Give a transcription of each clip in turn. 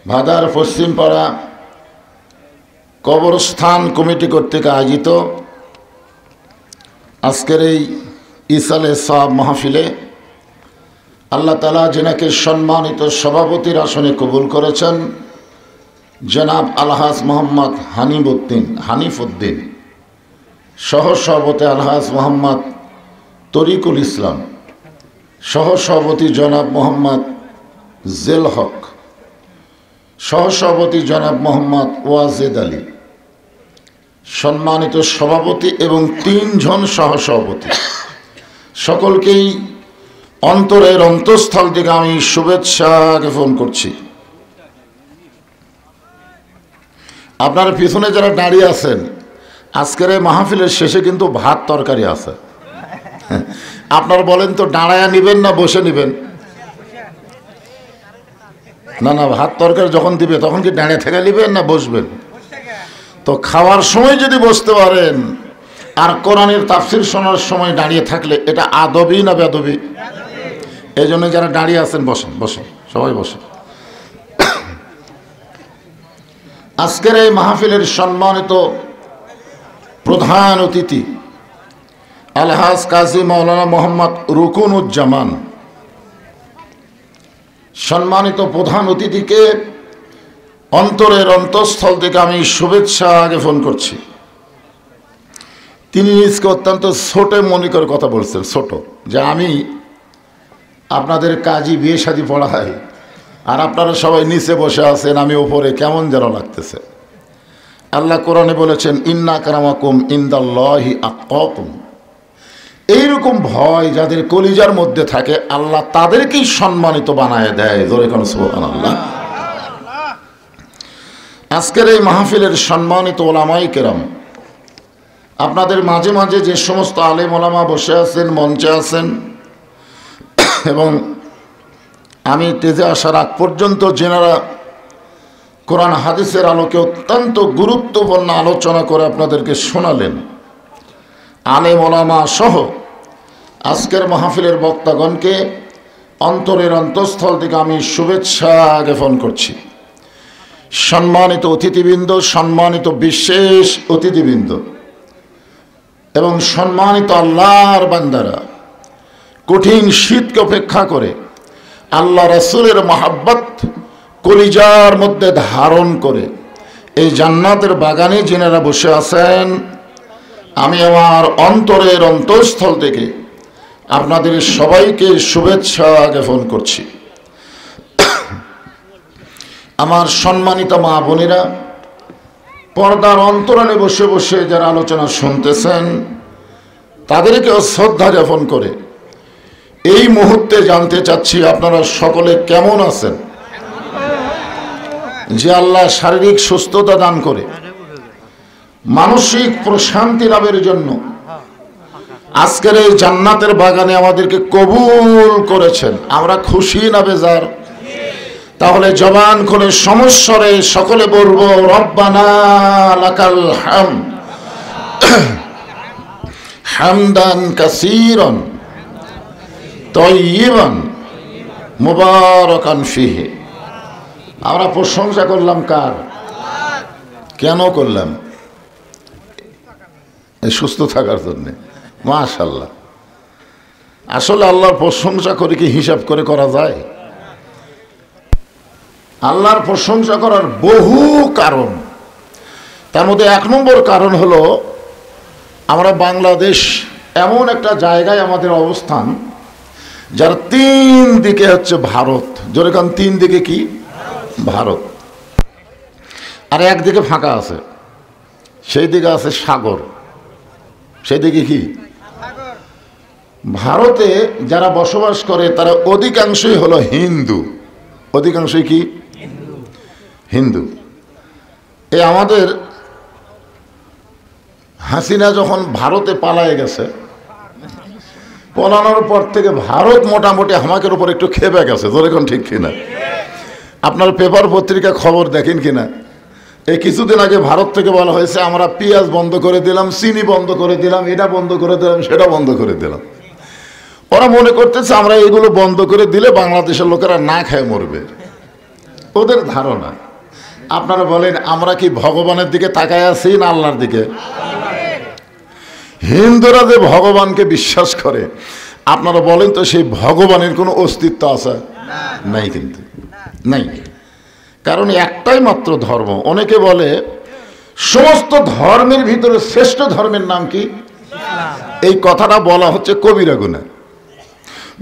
ভাদার পশ্চিমপাড়া কবরস্থান কমিটি কর্তৃক আয়োজিত আজকের এই ইসালে সাব মাহফিলে আল্লাহ তাআলা যেনাকে সম্মানিত সভাপতির আসনে কবুল করেছেন, জনাব আলহাজ মোহাম্মদ হানিফউদ্দিন, সহসভাপতি আলহাজ মোহাম্মদ তরিকুল ইসলাম, সহসভাপতি জনাব মোহাম্মদ জেল হক, সহসভাপতি জনাব মোহাম্মদ ওয়াজেদ আলী, সম্মানিত সভাপতি এবং 3 জন সহসভাপতি, সকলকেই অন্তরের অন্তঃস্থল থেকে আমি শুভেচ্ছা জ্ঞাপন করছি। আপনারা পিছনে যারা দাঁড়িয়ে আছেন, আজকের এই মাহফিলের শেষে কিন্তু ভাত তরকারি আছে। আপনারা বলেন তো, দাঁড়ায়া নেবেন না বসে নেবেন? না, ভাত তরকারি যখন দিবে তখন কি দাঁড়িয়ে থেকে নেবেন না বসবেন? তো খাওয়ার সময় যদি বসতে পারেন আর কোরআনের তাফসীর শোনার সময় দাঁড়িয়ে থাকলে এটা আদবি না বেদবি? এই জন্য যারা দাঁড়িয়ে আছেন বসেন, সবাই বসেন। আজকের এই মাহফিলের সম্মানিত প্রধান অতিথি আলহাজ কাজী মাওলানা মোহাম্মদ রুকুনুজ্জামান, সম্মানিত প্রধান অতিথিকে অন্তরের অন্তঃস্থল থেকে আমি শুভেচ্ছা জ্ঞাপন করছি। তিনি নিজকে অত্যন্ত ছোট মনে করে কথা বলছেন, ছোট, যে আমি আপনাদের কাজী বিয়ে শাদী পড়াই আর আপনারা সবাই নিচে বসে আছেন, আমি উপরে, কেমন যেন লাগতেছে। আল্লাহ কোরআনে বলেছেন, ইন্না আকরামাকুম ইনদাল্লাহি আতকাকুম। এইরকম ভয় যাদের কলিজার মধ্যে থাকে আল্লাহ তাদেরকেই সম্মানিত বানায় দেয়। জোরে কোন সুবহানাল্লাহ। আজকের এই মাহফিলের সম্মানিত ওলামায়ে কেরাম, আপনাদের মাঝে মাঝে যে সমস্ত আলেম ওলামা বসে আছেন, মঞ্চে আছেন, এবং আমি তেজে আসার আগ পর্যন্ত যেনারা কোরআন হাদিসের আলোকে অত্যন্ত গুরুত্বপূর্ণ আলোচনা করে আপনাদেরকে শোনালেন, আলেম ওলামা সহ আজকের মাহফিলের বক্তাগণকে অন্তরের অন্তঃস্থল থেকে আমি শুভেচ্ছা জ্ঞাপন করছি। সম্মানিত অতিথিবৃন্দ, সম্মানিত বিশেষ অতিথিবৃন্দ এবং সম্মানিত আল্লাহর বান্দারা, কঠিন শীতকে উপেক্ষা করে আল্লাহ রাসূলের মহাব্বত কলিজার মধ্যে ধারণ করে এই জান্নাতের বাগানে যিনারা বসে আছেন, আমি আমার অন্তরের অন্তঃস্থল থেকে আপনাদের সবাইকে শুভেচ্ছা জ্ঞাপন করছি। আমার সম্মানিত মা বোনেরা, পর্দার অন্তরালে বসে বসে যারা আলোচনা শুনতেছেন তাদেরকেও শ্রদ্ধা জ্ঞাপন করে এই মুহূর্তে জানতে চাচ্ছি আপনারা সকলে কেমন আছেন। যে আল্লাহ শারীরিক সুস্থতা দান করে মানসিক প্রশান্তি লাভের জন্য আজকের এই জান্নাতের বাগানে আমাদেরকে কবুল করেছেন, আমরা খুশি না বেজার? তাহলে জবান খুলে সমস্বরে সকলে বলবো, রব্বানা লাকাল হামদ হামদান কাসীরান তাইয়িবান মুবারাকান ফিহি। আমরা প্রশংসা করলাম কার? কেন করলাম? সুস্থ থাকার জন্যে। মাশাআল্লাহ। আসলে আল্লাহর প্রশংসা করে কি হিসাব করে করা যায়? আল্লাহর প্রশংসা করার বহু কারণ, তার মধ্যে 1 নম্বর কারণ হলো আমরা বাংলাদেশ এমন একটা জায়গায় আমাদের অবস্থান যার 3 দিকে হচ্ছে ভারত। জোরে কান, 3 দিকে কি? ভারত। আর একদিকে ফাঁকা আছে, সেই দিকে আছে সাগর। সেই দিকে কি? ভারতে যারা বসবাস করে তারা অধিকাংশই হলো হিন্দু। অধিকাংশই কি? হিন্দু। এই আমাদের হাসিনা যখন ভারতে পালায়ে গেছে, পলানোর পর থেকে ভারত মোটামুটি আমাদের উপর একটু খেপে গেছে। জোরে কোন ঠিক কিনা? আপনার পেপার পত্রিকা খবর দেখেন কিনা? এই কিছুদিন আগে ভারত থেকে বলা হয়েছে আমরা পেঁয়াজ বন্ধ করে দিলাম, চিনি বন্ধ করে দিলাম, এটা বন্ধ করে দিলাম, সেটা বন্ধ করে দিলাম। ওরা মনে করতেছে আমরা এগুলো বন্ধ করে দিলে বাংলাদেশের লোকেরা না খেয়ে মরবে। ওদের ধারণা। আপনারা বলেন আমরা কি ভগবানের দিকে তাকায় আছি না আল্লাহর দিকে? হিন্দুরা যে ভগবানকে বিশ্বাস করে, আপনারা বলেন তো সেই ভগবানের কোনো অস্তিত্ব আছে? নাই, কিন্তু নাই। কারণ একটাই মাত্র ধর্ম। অনেকে বলে সমস্ত ধর্মের ভিতরে শ্রেষ্ঠ ধর্মের নাম কি? এই কথাটা বলা হচ্ছে কবিরা গুনাহ।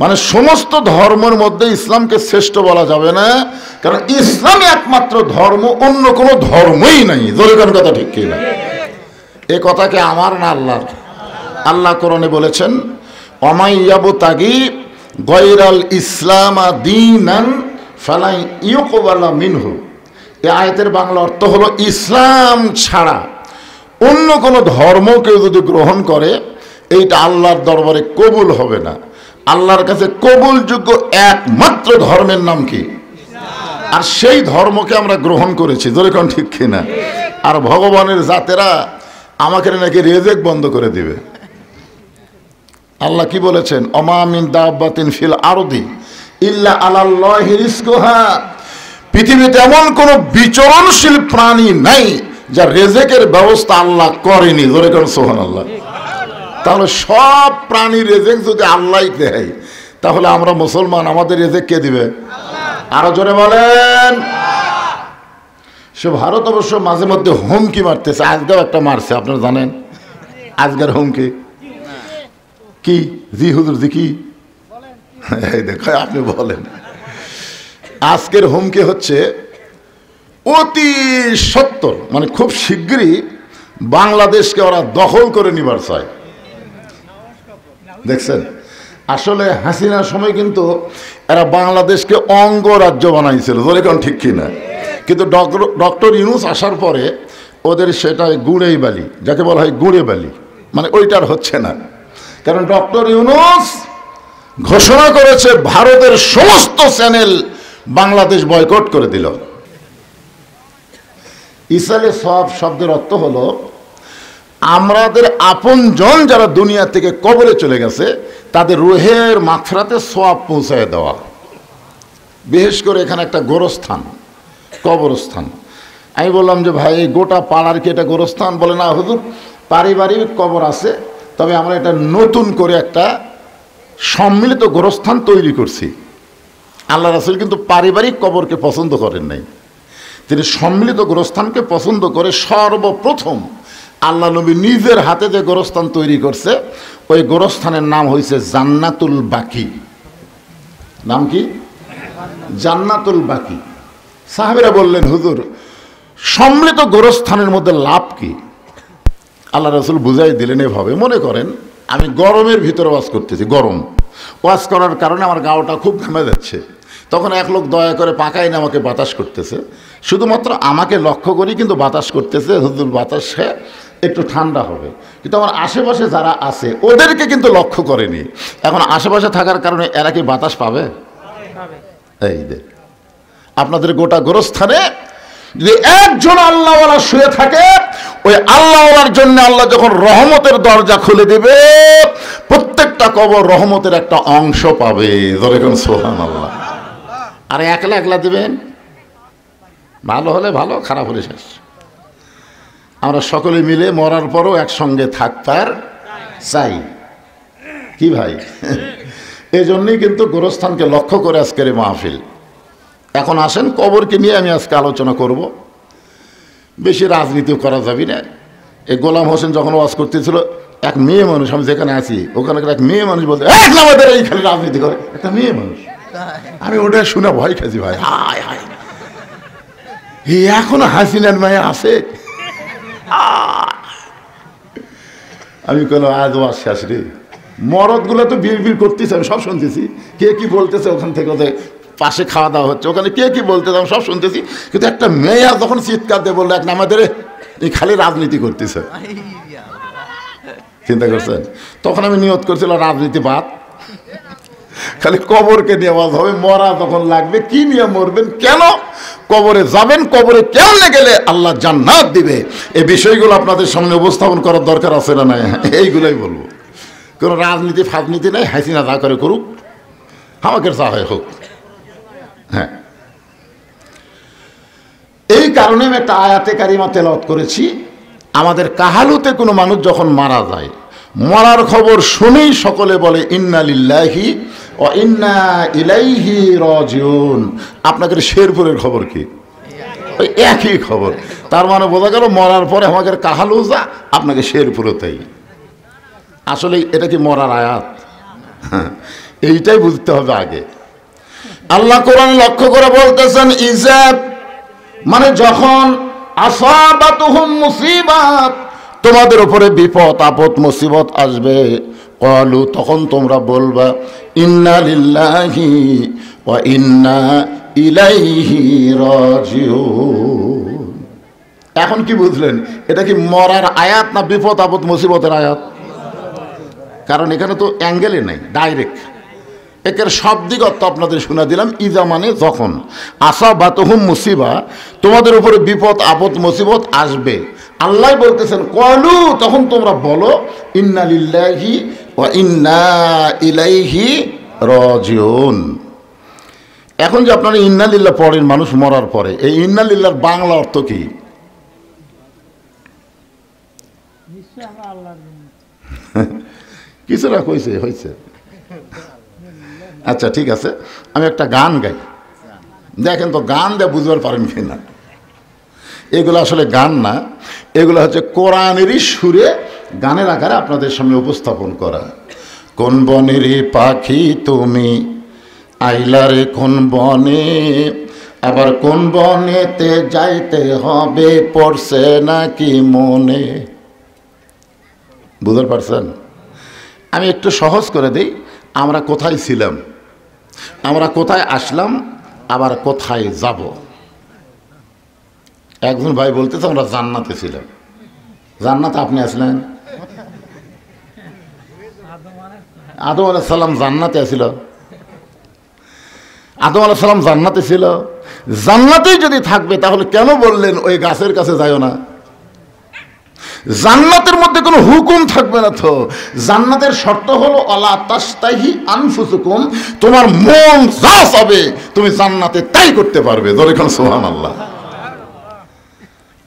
মানে সমস্ত ধর্মের মধ্যে ইসলামকে শ্রেষ্ঠ বলা যাবে না, কারণ ইসলামই একমাত্র ধর্ম, অন্য কোনো ধর্মই নাই। জোরে কোন কথা ঠিক কি না? এ কথা কি আমার না আল্লাহর? আল্লাহ কোরআনে বলেছেন অমাইয়াবতাগি গায়রাল ইসলাম দীনান ফালাই ইউকবালা মিনহু। এই আয়াতের বাংলা অর্থ হলো ইসলাম ছাড়া অন্য কোনো ধর্ম কেউ যদি গ্রহণ করে এইটা আল্লাহর দরবারে কবুল হবে না। আল্লাহর কাছে কবুলযোগ্য একমাত্র ধর্মের নাম কি? আর সেই ধর্মকে আমরা গ্রহণ করেছি। জোরে কোন ঠিক কিনা? আর ভগবানের জাতেরা আমাকে নাকি রেজেক বন্ধ করে দিবে। আল্লাহ কি বলেছেন? অমা মিন দাব্বাতিন ফিল আরদি ইল্লা আলাল্লাহি রিজকুহা। পৃথিবীতে এমন কোন বিচরণশীল প্রাণী নাই যার রেজেকের ব্যবস্থা আল্লাহ করেনি। জোরে কোন সুবহানাল্লাহ। তাহলে সব প্রাণীর রেজেক যদি আল্লাহই দেয়, তাহলে আমরা মুসলমান, আমাদের রেজেক কে দিবে? আরো জোরে বলেন। সে ভারত অবশ্য মাঝে মধ্যে হুমকি মারতেছে, আজকেও একটা মারছে, আপনারা জানেন আজকের হুমকি কি? জি হুজুর, জি কি? এই দেখো, আপনি বলেন। আজকের হুমকি হচ্ছে অতি সত্তর, মানে খুব শীঘ্রই বাংলাদেশকে ওরা দখল করে নিবার চায়। দেখছেন, আসলে হাসিনার সময় কিন্তু এরা বাংলাদেশকে অঙ্গরাজ্য বানাইছিল। জোরে কোন ঠিক কিনা? কিন্তু ডক্টর ইউনূস আসার পরে ওদের সেটা গুড়েই বালি, যাকে বলা হয় গুড়ে বালি, মানে ওইটার হচ্ছে না। কারণ ডক্টর ইউনূস ঘোষণা করেছে ভারতের সমস্ত চ্যানেল বাংলাদেশ বয়কট করে দিল। ইসালে সব শব্দের অর্থ হলো আমাদের আপনজন যারা দুনিয়া থেকে কবরে চলে গেছে তাদের রুহের মাগফিরাতে সওয়াব পৌঁছায় দেওয়া। বিশেষ করে এখানে একটা গোরস্থান, কবরস্থান। আমি বললাম যে ভাই এই গোটা পাড়ার কি এটা গোরস্থান? বলে না হুজুর, পারিবারিক কবর আছে, তবে আমরা এটা নতুন করে একটা সম্মিলিত গোরস্থান তৈরি করছি। আল্লাহ রাসূল কিন্তু পারিবারিক কবরকে পছন্দ করেন নাই, তিনি সম্মিলিত গোরস্থানকে পছন্দ করে সর্বপ্রথম আল্লাহ নবী নিজের হাতে যে গোরস্থান তৈরি করছে, ওই গোরস্থানের নাম হয়েছে জান্নাতুল বাকি। নাম কি? জান্নাতুল বাকি। সাহাবীরা বললেন হুজুর, সম্মিলিত গোরস্থানের মধ্যে লাভ কি? আল্লাহ রাসূল বুঝাই দিলেন এভাবে, মনে করেন আমি গরমের ভিতরে ওয়াজ করতেছি, গরম ওয়াজ করার কারণে আমার গাওটা খুব ঘেমে যাচ্ছে, তখন এক লোক দয়া করে পাকায় না আমাকে বাতাস করতেছে, শুধুমাত্র আমাকে লক্ষ্য করি কিন্তু বাতাস করতেছে, হুজুর বাতাসে একটু ঠান্ডা হবে, কিন্তু আমার আশেপাশে যারা আছে ওদেরকে কিন্তু লক্ষ্য করেনি। এখন আশেপাশে থাকার কারণে এরা কি বাতাস পাবে? এই যে আপনাদের গোটা গোরস্থানে যদি একজন আল্লাহওয়ালা শুয়ে থাকে, ওই আল্লাহওয়ালার জন্য আল্লাহ যখন রহমতের দরজা খুলে দিবে, প্রত্যেকটা কবর রহমতের একটা অংশ পাবে। যখন সুবহানাল্লাহ। আর একলা একলা দিবেন, ভালো হলে ভালো, খারাপ হলে শেষ। আমরা সকলে মিলে মরার পরও একসঙ্গে থাকতার চাই, কি ভাই? এই জন্যই কিন্তু গোরস্থানকে লক্ষ্য করে আজকের এই মাহফিল। এখন আসেন কবরকে নিয়ে আমি আজকে আলোচনা করব। বেশি রাজনীতিও করা যাবে না। এই গোলাম হোসেন যখন ওয়াজ করতেছিল, এক মেয়ে মানুষ, আমি যেখানে আছি ওখানে এক মেয়ে মানুষ বলতে আমাদের এই খালি রাজনীতি করে, একটা মেয়ে মানুষ। আমি ওটা শুনে ভয় খেয়েছি ভাই, হায় হায়, এখনো হাসিনার মেয়ে আছে। আমি কোনো আজ ওয়াজ শেষ রে, মরদগুলো তো বিড় করতেছে, আমি সব শুনতেছি, কে কি বলতেছে ওখান থেকে, ওদের পাশে খাওয়া দাওয়া হচ্ছে, ওখানে কে কি বলতেছে আমি সব শুনতেছি, কিন্তু একটা মেয়ে যখন চিৎকার দিয়ে বললো এক আমাদের এই খালি রাজনীতি করতেছে, চিন্তা করছেন? তখন আমি নিয়ত করছিলাম রাজনীতি বাদ, খালি কবরকে নিয়ে আওয়াজ হবে। মরা যখন লাগবে, কি নিয়ে মরবেন, কেন কবরে যাবেন, কবরে কেমনে গেলে আল্লাহ জান্নাত দিবে, এই বিষয়গুলো আপনাদের সামনে উপস্থাপন করার দরকার আছে না নাই? এইগুলাই বলবো। কোনো রাজনীতি ফাজনীতি নেই, হাসিনা যা করে করুক, আমাকে যা হয় হোক। হ্যাঁ, কারণে আমি একটা আয়াতে কারিমা তেলাওয়াত করেছি। আমাদের কাহালুতে কোনো মানুষ যখন মারা যায়, মরার খবর শুনেই সকলে বলে ইন্না লিল্লাহি ওয়া ইন্না ইলাইহি রাজিউন। আপনাদের শেরপুরের খবর কি? ওই একই খবর। তার মানে বোঝা গেল মরার পরে আমাদের কাহালু যা, আপনাকে শেরপুরও তাই। আসলে এটা কি মরার আয়াত? এইটাই বুঝতে হবে আগে। আল্লাহ কোরআন লক্ষ্য করে বলতেছেন ইজাব, মানে যখন আসাবাতুহুম মুসিবাত, তোমাদের উপরে বিপদ আপদ মুসিবত আসবে, ক্বালু, তখন তোমরা বলবা ইন্না লিল্লাহি ওয়া ইন্না ইলাইহি রাজিউন। এখন কি বুঝলেন? এটা কি মরার আয়াত না বিপদ আপদ মুসিবতের আয়াত? কারণ এখানে তো অ্যাঙ্গেলে নাই, ডাইরেক্ট একের শাব্দিক অর্থ আপনাদের শোনা দিলাম। ইজা মানে যখন, আসাবাতুহুম মুসিবা, তোমাদের উপরে বিপদ আপদ মুসিবত আসবে, আল্লাহ বলতেছেন ক্বালু, তখন তোমরা বলো ইন্না লিল্লাহি ওয়া ইন্না ইলাইহি রাজিউন। এখন যে আপনারা ইন্না লিল্লাহ পড়েন মানুষ মরার পরে, এই ইন্না লিল্লাহর বাংলা অর্থ কি? কিছুটা কইছে হয়েছে। আচ্ছা ঠিক আছে, আমি একটা গান গাই, দেখেন তো গান দিয়ে বুঝবার পারেন কিনা। এগুলো আসলে গান না, এগুলো হচ্ছে কোরআনেরই সুরে গানের আকারে আপনাদের সামনে উপস্থাপন করা। কোন বনের পাখি তুমি আইলারে কোন বনে, আবার কোন বনেতে যাইতে হবে পড়ছে নাকি মনে। বুঝতে পারছেন? আমি একটু সহজ করে দিই। আমরা কোথায় ছিলাম, আমরা কোথায় আসলাম, আবার কোথায় যাব। একজন ভাই বলতেছে আমরা জান্নাতে ছিলাম। জান্নাতে আপনি আসলেন? আদম আলাইহিস সালাম জান্নাতে ছিল। আদম আলাইহিস সালাম জান্নাতে ছিল। জান্নাতেই যদি থাকবে তাহলে কেন বললেন ওই গাছের কাছে যাইও না? জান্নাতের মধ্যে কোনো হুকুম থাকবে না তো। জান্নাতের শর্ত হলো আলা তাস্তাহি আনফুসুকুম, তোমার মন যা চাবে তুমি জান্নাতে তাই করতে পারবে। যখন সুবহানাল্লাহ।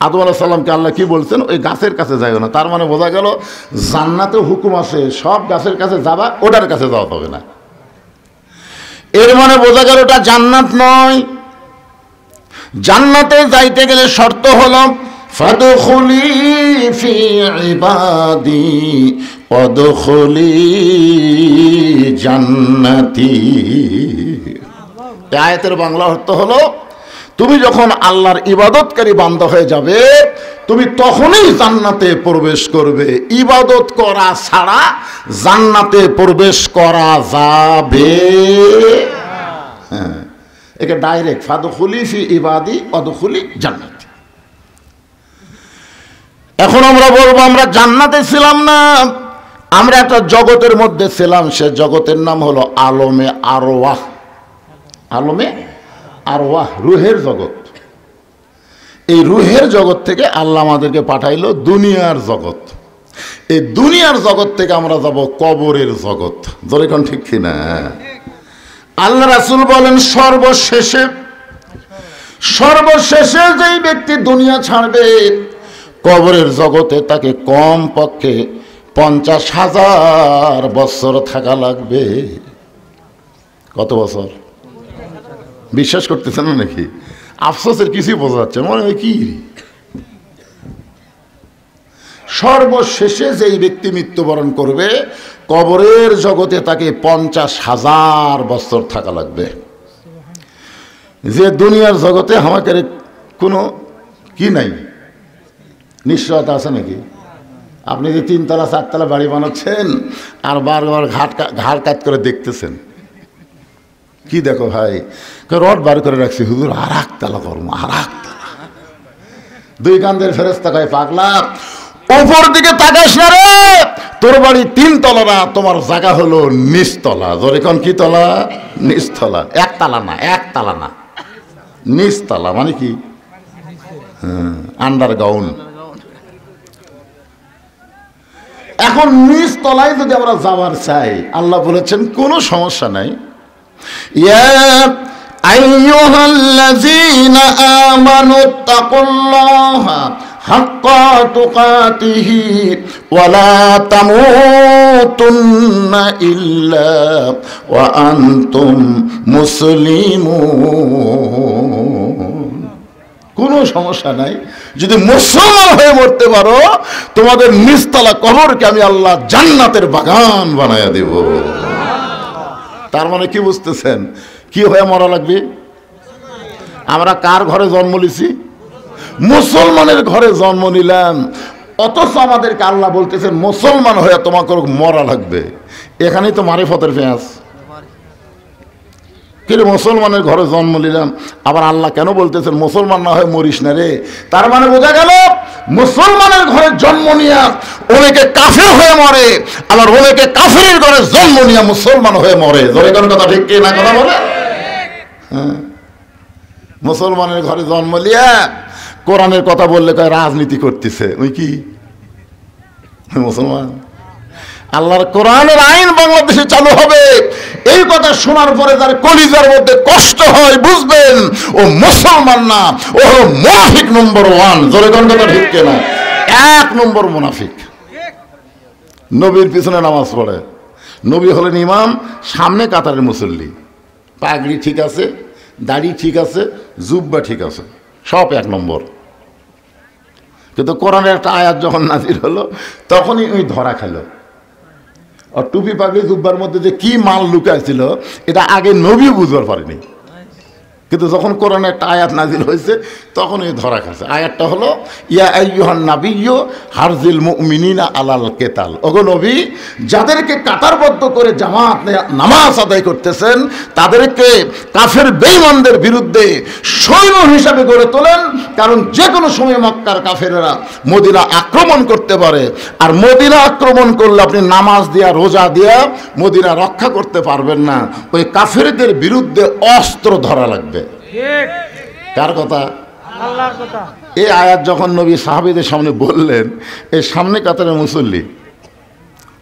আদম আলাইহিস সালামকে আল্লাহ কি বলছেন? ওই গাছের কাছে যাইও না। তার মানে বোঝা গেল জান্নাতে হুকুম আছে, সব গাছের কাছে যাবা, ওটার কাছে যাওয়া হবে না। এর মানে বোঝা গেল ওটা জান্নাত নয়। জান্নাতে যাইতে গেলে শর্ত হলো ফাদখুলি ফি ইবাদি ওয়াদখুলি জান্নাতি। এই আয়াতের বাংলা অর্থ হলো তুমি যখন আল্লাহর ইবাদতকারী বান্দা হয়ে যাবে, তুমি তখনই জান্নাতে প্রবেশ করবে। ইবাদত করা ছাড়া জান্নাতে প্রবেশ করা যাবে হ্যাঁ, একে ডাইরেক্ট ফাদখুলি ফি ইবাদি ওয়াদখুলি জান্নাতি। এখন আমরা বলবো আমরা জান্নাতে ছিলাম না, আমরা একটা জগতের মধ্যে ছিলাম। সে জগতের নাম হলো আলমে আরওয়াহ। আলমে আরওয়াহ, রুহের জগৎ। এই রুহের জগৎ থেকে আল্লাহ আমাদেরকে পাঠাইলো দুনিয়ার জগৎ। এই দুনিয়ার জগৎ থেকে আমরা যাব কবরের জগৎ। যেরকম ঠিক কিনা? আল্লাহ রাসূল বলেন সর্বশেষে যেই ব্যক্তি দুনিয়া ছাড়বে, কবরের জগতে তাকে কম পক্ষে 50,000 বছর থাকা লাগবে। কত বছর? বিশ্বাস করতেছেন না নাকি? আফসোসের কিছুই বোঝা যাচ্ছে মনে হয় কি। সর্বশেষে যেই ব্যক্তি মৃত্যুবরণ করবে, কবরের জগতে তাকে 50,000 বছর থাকা লাগবে। যে দুনিয়ার জগতে আমাদের কোনো কি নাই, নিশ্চয়তা আছে নাকি? আপনি যে 3তলা 4তলা বাড়ি বানাচ্ছেন আর বারবার ঘাড় কাট করে দেখতেছেন, কি দেখো ভাই? রড বার করে রাখছি, হুজুর আর একতলা করবো, আর একতলা। দুই কান্দের ফেরেশতা কয় পাগলা, উপর দিকে তাকাস না রে, তোর বাড়ি 3তলা না, তোমার জায়গা হলো নিচতলা। যখন কি তলা? নিচতলা। একতলা না, নিচতলা। মানে কি? আন্ডারগ্রাউন্ড। এখন নিচ তলায় যদি আমরা যাওয়ার চাই, আল্লাহ বলেছেন কোনো সমস্যা নাই। ইয়া আইয়ুহাল্লাযীনা আমানুত্তাকুল্লাহা হাক্কা তুকাতিহি ওয়া লা তামুতুন্না ইল্লা ওয়া আনতুম মুসলিমুন। কোনো সমস্যা নাই, যদি মুসলমান হয়ে মরতে পারো তোমাদের নিচতলা কবরকে আমি আল্লাহ জান্নাতের বাগান বানায়া দেব। তার মানে কি বুঝতেছেন কি হয়ে মরা লাগবে? আমরা কার ঘরে জন্ম নিছি? মুসলমানের ঘরে জন্ম নিলাম, অথচ আমাদেরকে আল্লাহ বলতেছেন মুসলমান হয়ে তোমাকে মরা লাগবে। এখানেই তো মারিফতের পেঁয়াজ। কিন্তু মুসলমানের ঘরে জন্ম নিলাম, আবার আল্লাহ কেন বলতেছেন মুসলমান না হয়ে মরিস না রে? তার মানে বোঝা গেল মুসলমানের ঘরে জন্ম নিয়া অনেকে কাফের হয়ে মরে, আবার অনেকে কাফেরের ঘরে জন্ম নিয়া মুসলমান হয়ে মরে। জোরে কোন কথা ঠিক কি না কথা বলে? হ্যাঁ, মুসলমানের ঘরে জন্ম নিয়া কোরআনের কথা বললে কয় রাজনীতি করতেছে। ওই কি মুসলমান? আল্লাহর কোরআনের আইন বাংলাদেশে চালু হবে, এই কথা শোনার পরে যার কলিজার মধ্যে কষ্ট হয় বুঝবেন ও মুসলমান না, ও হলো মুনাফিক নম্বর 1। জোরে কোন কথা ঠিক কিনা? 1 নম্বর মুনাফিক। নবীর পিছনে নামাজ পড়ে, নবী হলেন ইমাম, সামনে কাতারের মুসল্লি, পাগড়ি ঠিক আছে, দাড়ি ঠিক আছে, জুব্বা ঠিক আছে, সব 1 নম্বর। কিন্তু কোরআনের একটা আয়াত যখন নাজির হলো তখনই ওই ধরা খেলো। আর টুপি পাগড়ি জুব্বার মধ্যে যে কি মাল লুকাইছিল এটা আগে নবী বুঝবার পারেনি, কিন্তু যখন কোরআনে একটা আয়াত নাজিল হয়েছে তখন এই ধরা খাচ্ছে। আয়াতটা হলো ইয়া আইয়ুহান নাবিয়্যু হারজিল মুমিনিনা আলাল কিতাল। ওগো নবী, যাদেরকে কাতারবদ্ধ করে জামাত নামাজ আদায় করতেছেন তাদেরকে কাফের বেঈমানদের বিরুদ্ধে সৈন্য হিসাবে গড়ে তোলেন, কারণ যে কোনো সময় মক্কার কাফেররা মদিনা আক্রমণ করতে পারে, আর মদিনা আক্রমণ করলে আপনি নামাজ দিয়া রোজা দিয়া মদিনা রক্ষা করতে পারবেন না, ওই কাফেরদের বিরুদ্ধে অস্ত্র ধরা লাগবে। কার কথা? আল্লাহর কথা। এই আয়াত যখন নবী সাহাবীদের সামনে বললেন, এই সামনে কাতারের মুসল্লি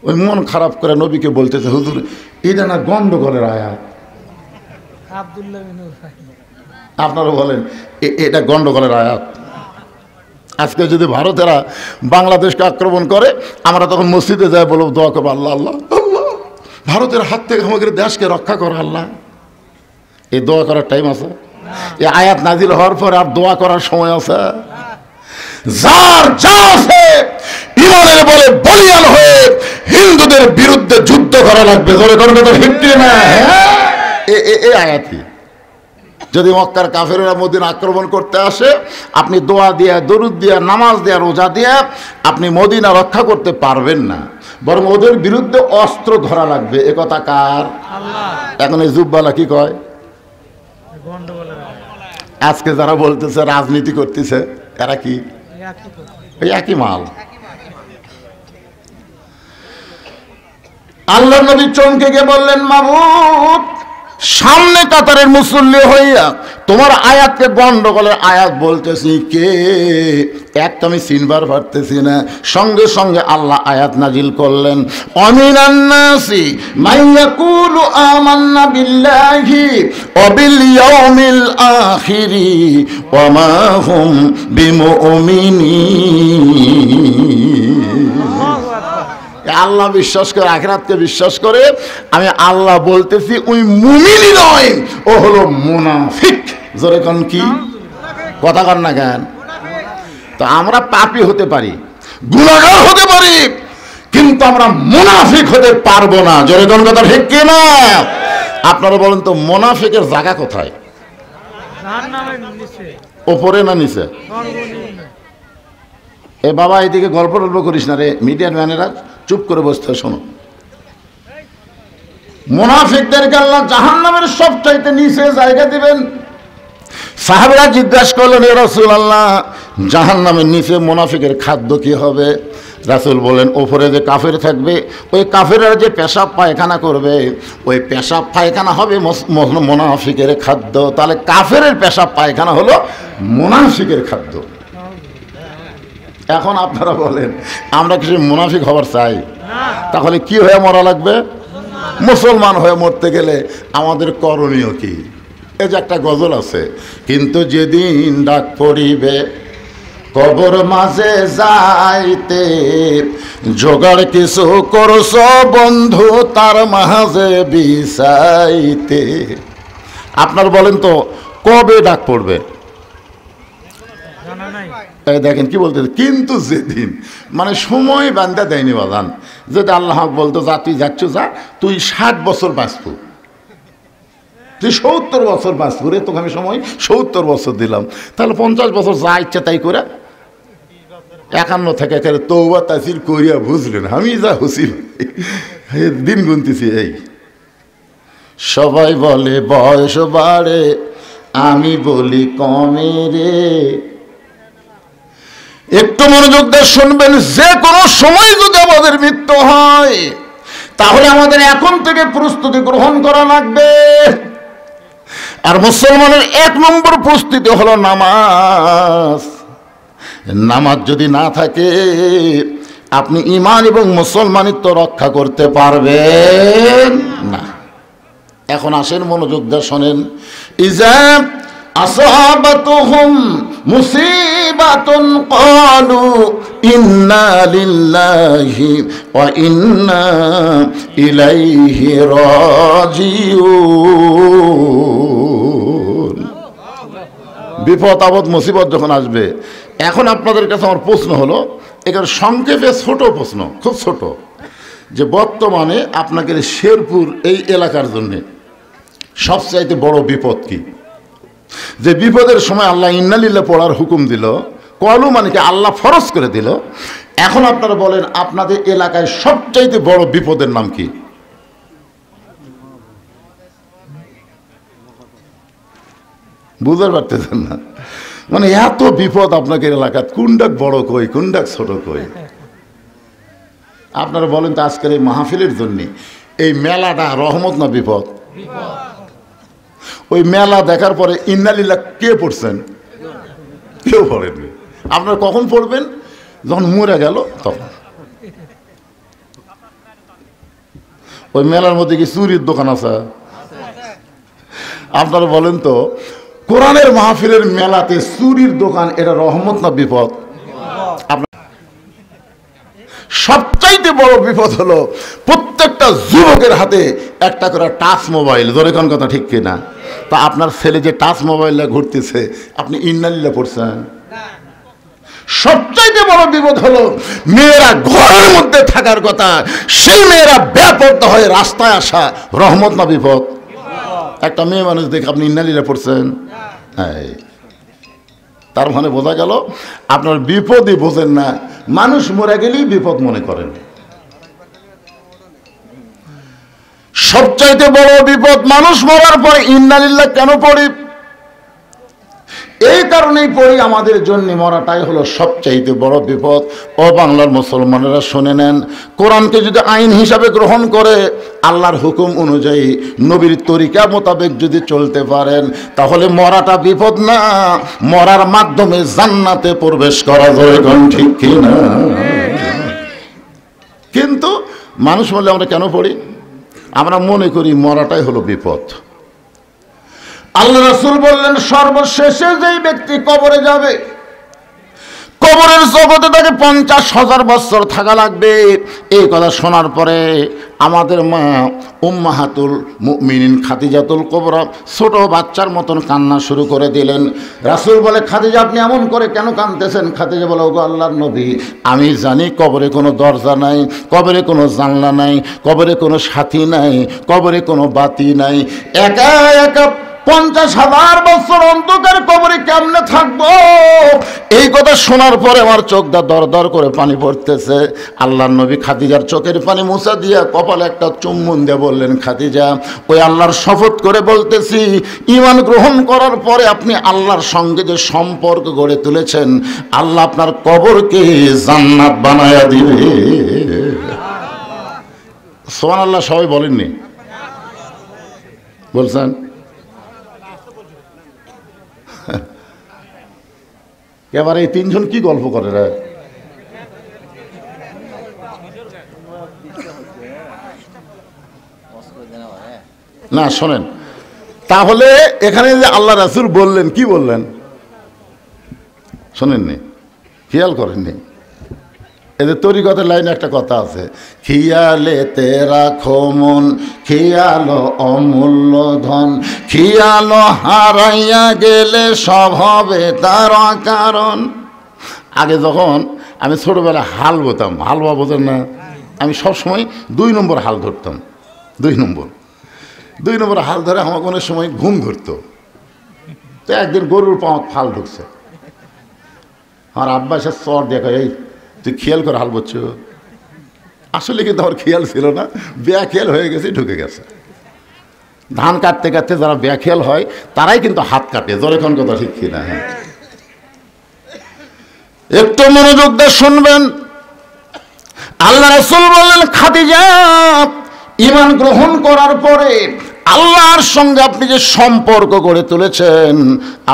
ওই মন খারাপ করে নবীকে বলতেছে হুজুর এটা না গন্ডগোলের আয়াত। আপনারা বলেন এটা গন্ডগোলের আয়াত। আজকে যদি ভারতেরা বাংলাদেশকে আক্রমণ করে আমরা তখন মসজিদে যাই বলব দোয়া করবো আল্লাহ আল্লাহ আল্লাহ ভারতের হাত থেকে আমাদের দেশকে রক্ষা করো আল্লাহ। এই দোয়া করার টাইম আছে? এই আয়াত নাজিল হওয়ার পর আর দোয়া করার সময় আছে? যার যা আছে ইমানের বলে বলিয়ান হয়ে হিন্দুদের বিরুদ্ধে যুদ্ধ করা লাগবে। জোরে করবে তো হিন্দি না? এই আয়াতই যদি মক্কার কাফেররা মদিনা আক্রমণ করতে আসে আপনি দোয়া দিয়া দরুদ দিয়া নামাজ দিয়া রোজা দিয়া আপনি মদিনা রক্ষা করতে পারবেন না, বরং ওদের বিরুদ্ধে অস্ত্র ধরা লাগবে। এ কথা কার? এখন এই জুব্বালা কি কয়? আজকে যারা বলতেছে রাজনীতি করতেছে এরা কি এই একই মাল। আল্লাহর নবী চমকে গিয়ে বললেন মাবুদ, সামনে কাতারের মুসল্লি হইয়া তোমার আয়াতকে গন্ডগোলের আয়াত বলতেছি কে? একটা আমি চিনবার পারতেছি না। সঙ্গে সঙ্গে আল্লাহ আয়াত নাজিল করলেন অমিনান নাসি মাইয়াকুলু আমান্না বিল্লাহি ওয়া বিল ইয়াউমিল আখিরি ওয়া মা হুম বিমুমিনিন। আল্লাহ বিশ্বাস করে আখিরাতকে বিশ্বাস করে আমি আল্লাহ বলতেছি ওই মুমিনই নয়, ও হলো মুনাফিক। জোরে কোন কি কথা কর না কেন? তো আমরা পাপী হতে পারি, গুনাহগার হতে পারি, কিন্তু আমরা মুনাফিক হতে পারবো না। জোরে কোন কথা ঠিক কি না? আপনারা বলেন তো মুনাফিকের জায়গা কোথায়? ওপরে না নিচে? এ বাবা এদিকে গল্প টল্প করিস না রে, মিডিয়ার ম্যানেরা চুপ করে বসতে শোনো। মুনাফিকদেরকে আল্লাহ জাহান্নামের সবচাইতে নিচে জায়গা দিবেন। সাহাবীরা জিজ্ঞাসা করলেন ইয়া রাসূলুল্লাহ জাহান্নামের নিচে মুনাফিকের খাদ্য কি হবে? রাসূল বলেন ওপরে যে কাফের থাকবে ওই কাফেররা যে পেশাব পায়খানা করবে ওই পেশাব পায়খানা হবে মুনাফিকের খাদ্য। তাহলে কাফেরের পেশাব পায়খানা হলো মুনাফিকের খাদ্য। এখন আপনারা বলেন আমরা কিছু মুনাফিক হবার চাই? তাহলে কি হয়ে মরা লাগবে? মুসলমান হয়ে মরতে গেলে আমাদের করণীয় কি? এই যে একটা গজল আছে, কিন্তু যেদিন ডাক পড়িবে কবর মাঝে যাইতে, জোগাড় কিছু করছ বন্ধু তার মাঝে বিছাইতে। আপনার বলেন তো কবে ডাক পড়বে? দেখেন কি বলতে, কিন্তু যেদিন, মানে সময় বান্ধা দেয়নি বাজান। যদি আল্লাহ বলতো যা তুই যাচ্ছ যা, তুই 60 বছর বাঁচবো, তুই 70 বছর বাঁচবো রে, তোকে আমি সময় 70 বছর দিলাম, তাহলে 50 বছর যা ইচ্ছা তাই করে 51 থেকে তৌবা তাসির করিয়া বুঝলেন আমি যা হুসি দিন গুনতেছি। এই সবাই বলে বয়স বাড়ে, আমি বলি কমে রে। একটু মনোযোগ দিয়ে শুনবেন, যে কোনো সময় যদি আমাদের মৃত্যু হয় তাহলে আমাদের এখন থেকে প্রস্তুতি গ্রহণ করা লাগবে। আর মুসলমানের 1 নম্বর প্রস্তুতি হলো নামাজ। নামাজ যদি না থাকে আপনি ঈমান এবং মুসলমানিত্ব রক্ষা করতে পারবেন না। এখন আসেন মনোযোগ দিয়ে শোনেন, ইজা আসাবাতুহুম মুসিবাতুন ক্বালু ইন্না লিল্লাহি ওয়া ইন্না ইলাইহি রাজিউন। বিপদ আপদ মুসিবত যখন আসবে, এখন আপনাদের কাছে আমার প্রশ্ন হলো, এখানে সংক্ষেপে ছোট প্রশ্ন, খুব ছোট, যে বর্তমানে আপনাকে শেরপুর এই এলাকার জন্য সবচাইতে বড় বিপদ কি? যে বিপদের সময় আল্লাহ ইন্নালিল্লাহ পড়ার হুকুম দিল, কলু মানে কি আল্লাহ ফরজ করে দিল। এখন আপনারা বলেন আপনাদের এলাকায় সবচাইতে বড় বিপদের নাম কি? বুঝতে পারতেছেন না? মানে এত বিপদ আপনাদের এলাকায়, কোনটাক বড় কই কোনটাক ছোট কই? আপনারা বলেন তো আজকের এই মাহফিলের জন্য এই মেলাটা রহমত না বিপদ? ওই মেলা দেখার পরে ইন্নালিল্লাহ কে পড়ছেন? কেউ পড়েননি। আপনারা কখন পড়বেন? যখন মরে গেল তখন। ওই মেলার মধ্যে কি চুরির দোকান আছে? আপনারা বলেন তো কোরআনের মাহফিলের মেলাতে চুরির দোকান, এটা রহমত না বিপদ? সবচাইতে বড় বিপদ হলো প্রত্যেকটা যুবকের হাতে একটা করে টাচ মোবাইল। ধরে কোন কথা ঠিক কিনা? তা আপনার ছেলে যে টাচ মোবাইলটা ঘুরতেছে, আপনি ইন্নালিল্লাহ পড়ছেন? সবচাইতে বড় বিপদ হলো মেয়েরা ঘরের মধ্যে থাকার কথা, সেই মেয়েরা বেপরদা হয়ে রাস্তায় আসা, রহমত না বিপদ? একটা মেয়ে মানুষ দেখে আপনি ইন্নালিল্লাহ পড়ছেন? হ্যাঁ, তার মানে বোঝা গেল আপনার বিপদই বোঝেন না, মানুষ মরে গেলেই বিপদ মনে করেন। সবচাইতে বড় বিপদ মানুষ মরার পরে ইন্নালিল্লাহ কেন পড়ি? এই কারণেই পড়ি, আমাদের জন্য মরাটাই হলো সবচাইতে বড় বিপদ। ও বাংলার মুসলমানেরা শুনে নেন, কোরআনকে যদি আইন হিসাবে গ্রহণ করে, আল্লাহর হুকুম অনুযায়ী নবীর তরিকা মোতাবেক যদি চলতে পারেন, তাহলে মরাটা বিপদ না, মরার মাধ্যমে জান্নাতে প্রবেশ করা যায়। ঠিক কিনা? কিন্তু মানুষ বলে আমরা কেন পড়ি? আমরা মনে করি মরাটাই হলো বিপদ। আল্লাহ রাসূল বললেন, সর্বশেষে যেই ব্যক্তি কবরে যাবে, কবরের জগতে তাকে 50,000 বছর থাকা লাগবে। এই কথা শোনার পরে আমাদের মা উম্মাহাতুল মুমিনিন খাদিজাতুল কুবরা ছোট বাচ্চার মতন কান্না শুরু করে দিলেন। রাসূল বলে, খাদিজা আপনি এমন করে কেন কাঁদতেছেন? খাদিজা বলে, ওগো আল্লাহর নবী, আমি জানি কবরে কোনো দরজা নাই, কবরে কোনো জানলা নাই, কবরে কোনো সাথী নাই, কবরে কোনো বাতি নাই, একা একা 50,000 বছর অন্ধকার কবরে কেমনে থাকবো? এই কথা শোনার পরে আমার চোখটা দর দর করে পানি পড়তেছে। আল্লাহর নবী খাদিজার চোখের পানি মুছা দিয়া কপালে একটা চুম্বন দিয়ে বললেন, খাদিজা, ওই আল্লাহর শপথ করে বলতেছি, ঈমান গ্রহণ করার পরে আপনি আল্লাহর সঙ্গে যে সম্পর্ক গড়ে তুলেছেন, আল্লাহ আপনার কবরকে জান্নাত বানায়া দিবে। সুবহানাল্লাহ। সবাই বলেননি? বলছেন? এবার এই 3 জন কি গল্প করে রে? না শোনেন, তাহলে এখানে যে আল্লাহ রাসূল বললেন, কি বললেন শোনেননি, খেয়াল করেননি? এদের তরিকতের লাইনে একটা কথা আছে, খিয়ালেতে রাখো মন, খিয়ালো অমূল্য ধন, খিয়ালো হারাইয়া গেলে সব হবে তার কারণ। আগে যখন আমি ছোটবেলায় হাল বোতাম, হালুয়া বোঝেন না, আমি সবসময় 2 নম্বর হাল ধরতাম। 2 নম্বর হাল ধরে আমার কোনো সময় ঘুম ধরতো। তো একদিন গরুর পাওয়া ফাল ঢুকছে, আমার আব্বা এসে চর দেখা, এই তুই খেয়াল করে হাল বলছো। আসলে কিন্তু আমার খেয়াল ছিল না, বেখেয়াল হয়ে গেছে, ঢুকে গেছে। ধান কাটতে কাটতে যারা বেখেয়াল হয় তারাই কিন্তু হাত কাটে, জোরে কোন কথা ঠিক কিনা? হ্যাঁ, একটু মনোযোগ দিয়ে শুনবেন। আল্লাহ রাসূল বললেন, খাদিজা ঈমান গ্রহণ করার পরে আল্লাহর সঙ্গে আপনি যে সম্পর্ক গড়ে তুলেছেন,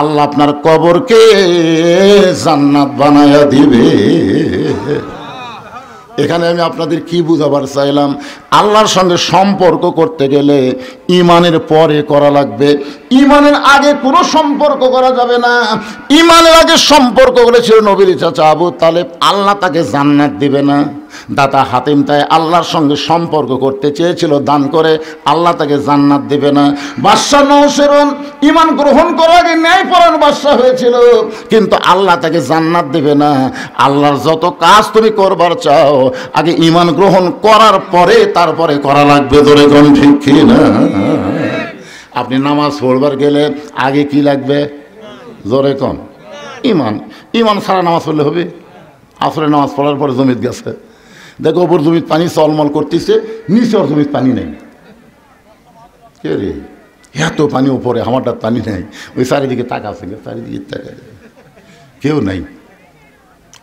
আল্লাহ আপনার কবরকে জান্নাত বানায়া দিবে। এখানে আমি আপনাদের কি বুঝাবার চাইলাম, আল্লাহর সঙ্গে সম্পর্ক করতে গেলে ঈমানের পরে করা লাগবে, ঈমানের আগে কোনো সম্পর্ক করা যাবে না। ঈমানের আগে সম্পর্ক করেছিল নবীর চাচা আবু তালেব, আল্লাহ তাকে জান্নাত দিবে না। দাতা হাতিম তাই আল্লাহর সঙ্গে সম্পর্ক করতে চেয়েছিল, দান করে আল্লাহ তাকে জান্নাত দিবে না। বাদশাহ নওশেরন ঈমান গ্রহণ করার আগে ন্যায়পরায়ণ বাদশাহ হয়েছিল, কিন্তু আল্লাহ তাকে জান্নাত দিবে না। আল্লাহর যত কাজ তুমি করবার চাও, আগে ঈমান গ্রহণ করার পরে তারপরে করা লাগবে, ধরে কোন ঠিক কি না? আপনি নামাজ পড়বার গেলে আগে কি লাগবে? জোরে কম ঈমান। ঈমান ছাড়া নামাজ পড়লে হবে? আসরে নামাজ পড়ার পরে জমিত গেছে, দেখো ওপর জমিত পানি চলমল করতেছে, নিচে ওর জমিত পানি নেই। কে রে, এত পানি উপরে, আমারটা পানি নেই। ওই চারিদিকে তাকাচ্ছে, চারিদিকে তাকায়, কেউ নাই।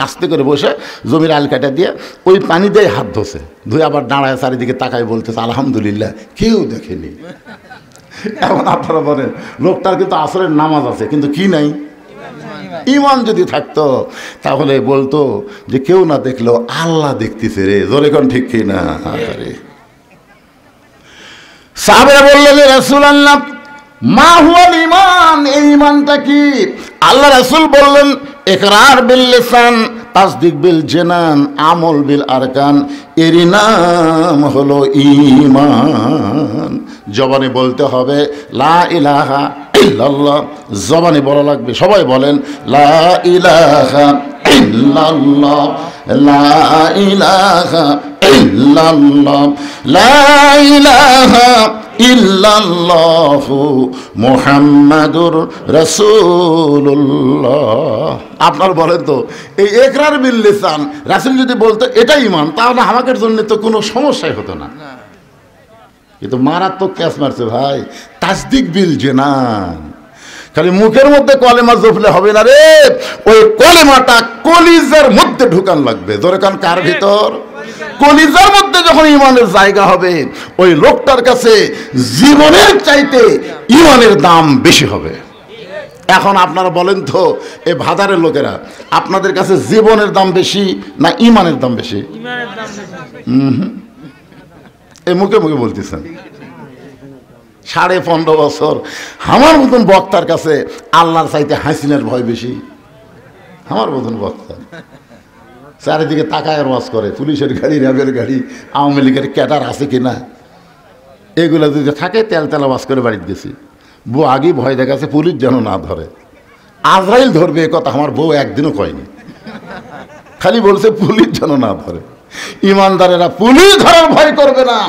আস্তে করে বসে জমির আল কাটা দিয়ে ওই পানি দিয়ে হাত ধোছে, ধুয়ে আবার দাঁড়ায় চারিদিকে তাকায় বলতেছে আলহামদুলিল্লাহ, কেউ দেখেনি। এখন আপনারা বলেন, লোকটার কিন্তু আসরের নামাজ আছে, কিন্তু কি নাই? ঈমান যদি থাকতো তাহলে বলতো যে কেউ না দেখলেও আল্লাহ দেখতেছে রে, জোরে কোন ঠিক কি না? সাহাবারা বললেন, রাসূলুল্লাহ মা হুয়াল ঈমান, এই ঈমানটা কি? আল্লাহ রাসূল বললেন, ইকরার বিল লিসান, তাসদিক বিল জানান, আমল বিল আরকান, এরই নাম হলো ঈমান। জবানে বলতে হবে লা ইলাহা ইল্লাল্লাহ, জবানে বলা লাগবে। সবাই বলেন লা ইলাহা ইল্লাল্লাহ, লা ইলাহা ইল্লাল্লাহ, লা ইলাহা ইল্লাল্লাহু মুহাম্মাদুর রাসূলুল্লাহ। আপনার বলেন তো, এই ইকরার বিল লিসান রাসূল যদি বলতো এটা ঈমান, তাহলে আমাদের জন্য তো কোনো সমস্যাই হতো না। কিন্তু মারাত্মক ক্যাচ মারছে ভাই, তাসদিক বিল জানান। খালি মুখের মধ্যে কলেমা জপলে হবে না রে, ওই কলেমাটা কলিজার মধ্যে ঢুকান লাগবে। দরকার কার ভিতর? কলিজার মধ্যে যখন ঈমানের জায়গা হবে, ওই লোকটার কাছে জীবনের চাইতে ঈমানের দাম বেশি হবে। এখন আপনারা বলেন তো, এই ভাদারের লোকেরা, আপনাদের কাছে জীবনের দাম বেশি না ঈমানের দাম বেশি? এই মুখে মুখে বলতেছেন। 15.5 বছর আমার মতন বক্তার কাছে আল্লাহর চাইতে হাসিনার ভয় বেশি। আমার মতন বক্তা চারিদিকে তাকায় ওয়াজ করে, পুলিশের গাড়ি, র্যাবের গাড়ি, আওয়ামী লীগের ক্যাডার আছে কিনা, এগুলো যদি থাকে তেল তেল ওয়াজ করে বাড়িতে গেছি। বউ আগেই ভয় দেখাচ্ছে পুলিশ যেন না ধরে, আজরাইল ধরবে, এ কথা আমার বউ একদিনও কয়নি, খালি বলছে পুলিশ যেন না ধরে। ইমানদারেরা পুলিশ ধরার ভয় করবে না,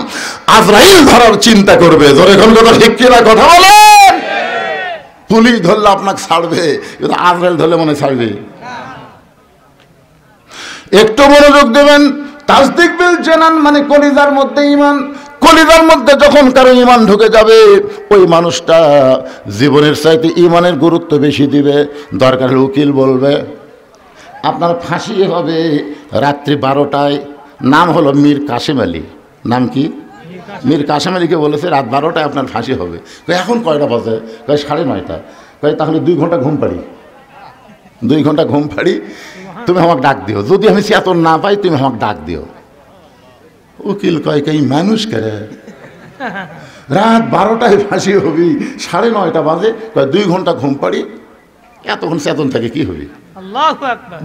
আজরাইল ধরার চিন্তা করবে। জোরে কোন কথা ঠিক কিনা? কথা বলেন। পুলিশ ধরলে আপনাকে ছাড়বে, কিন্তু আজরাইল ধরলে মনে ছাড়বে? একটু মনোযোগ দেবেন। তাসদিক বিল জানান মানে কলিজার মধ্যে ঈমান। কলিজার মধ্যে যখন কারো ঈমান ঢুকে যাবে, ওই মানুষটা জীবনের চাইতে ঈমানের গুরুত্ব বেশি দিবে। দরকার হলে উকিল বলবে আপনার ফাঁসি হবে রাত্রি 12টায়। নাম হলো মীর কাসেম আলী। নাম কি? মীর কাসেম আলীকে বলেছে রাত 12টায় আপনার ফাঁসি হবে। এখন কয়টা বাজে? 9:30। তাহলে 2 ঘন্টা ঘুম পাড়ি, 2 ঘন্টা ঘুম পাড়ি, তুমি আমাকে ডাক দিও। যদি আমি চেতন না পাই তুমি আমাকে ডাক দিও। উকিল কয় মানুষ করে রাত 12টায় ফাঁসি হবি, 9:30 বাজে, 2 ঘন্টা ঘুম পাড়ি, এতক্ষণ চেতন থাকে কি হবি?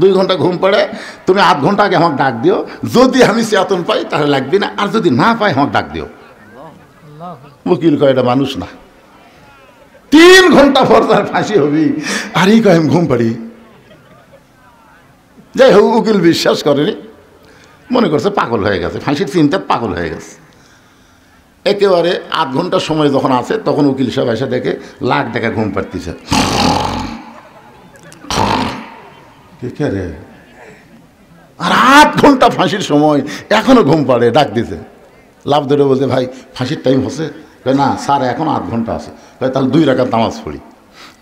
2 ঘন্টা ঘুম পড়ে, তুমি 8 ঘন্টা আগে আমাকে ডাক দিও, যদি আমি চেতন পাই তাহলে লাগবি না, আর যদি না পাই আমাকে ডাক দিও। উকিল কয় এটা মানুষ না। 3 ঘন্টা পর তার ফাঁসি হবি, আর এই কয় আমি ঘুম পাড়ি। যাই হোক, উকিল বিশ্বাস করেনি, মনে করছে পাগল হয়ে গেছে, ফাঁসির চিন্তা পাগল হয়ে গেছে। একেবারে 8 ঘন্টা সময় যখন আছে, তখন উকিল সাহেব এসে দেখে লাখ টাকা ঘুম পাড়তেছে। আর 8 ঘন্টা ফাঁসির সময় এখনো ঘুম পাড়ে, ডাক দিছে। লাভ ধরে বলছে, ভাই ফাঁসির টাইম হচ্ছে? না স্যার, এখন 8 ঘন্টা আছে। তাহলে 2 রাকাত নামাজ পড়ি।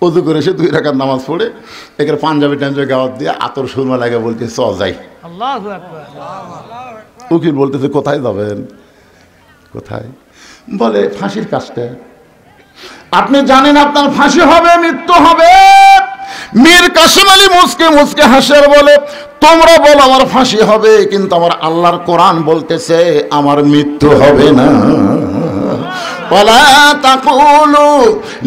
অজু করে এসে 2 রাকাত নামাজ পড়ে এখানে পাঞ্জাবি টাঞ্জাবি গাওয়াত দিয়ে আতর সুরমা লাগে বলতে চ যাই। উকিল বলতেছে, কোথায় যাবেন? কোথায়? বলে ফাঁসির কাজটা। আপনি জানেন আপনার ফাঁসি হবে, মৃত্যু হবে? মীর কাসেম আলী মুসকে মুসকে হাসের বলে, তোমরা বলো আমার ফাঁসি হবে, কিন্তু আমার আল্লাহর কোরআন বলতেছে আমার মৃত্যু হবে না। ওয়ালা তাকুলু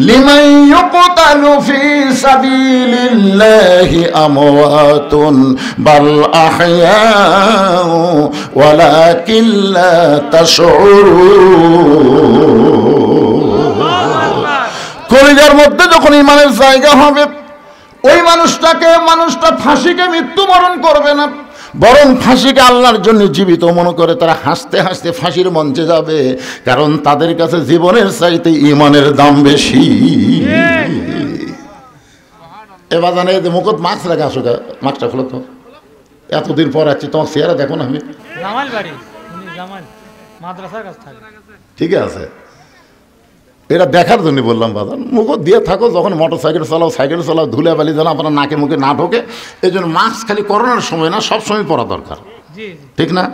লিমান ইউকতালু ফি সাবিলিল্লাহি আমওয়াতুন বাল আহইয়াউ ওয়ালাকিন লা তাশউরুন। কলিজার মধ্যে যখন ঈমানের জায়গা হবে, ওই মানুষটা ফাঁসিকে মৃত্যুবরণ করবে না, বরং ফাঁসিকে আল্লাহর জন্য জীবিত মনে করে তারা হাসতে হাসতে ফাঁসির মঞ্চে যাবে, কারণ তাদের কাছে জীবনের চাইতে ঈমানের দাম বেশি। এবার জানে যে মুখত মাস্ক রাখে, আসো, মাস্কটা খোলো তো, এতদিন পর আছি, তোমার চেহারা দেখো না। আমি ঠিক আছে, এটা দেখার জন্য বললাম বাজান, মুখ দিয়ে থাকো, যখন মোটর সাইকেল চালাও ধুলে বালি যেন আপনার নাকে মুখে না ঢোকে, এই জন্য মাস্ক খালি করোনার সময় না, সব সময় পরা দরকার, ঠিক না?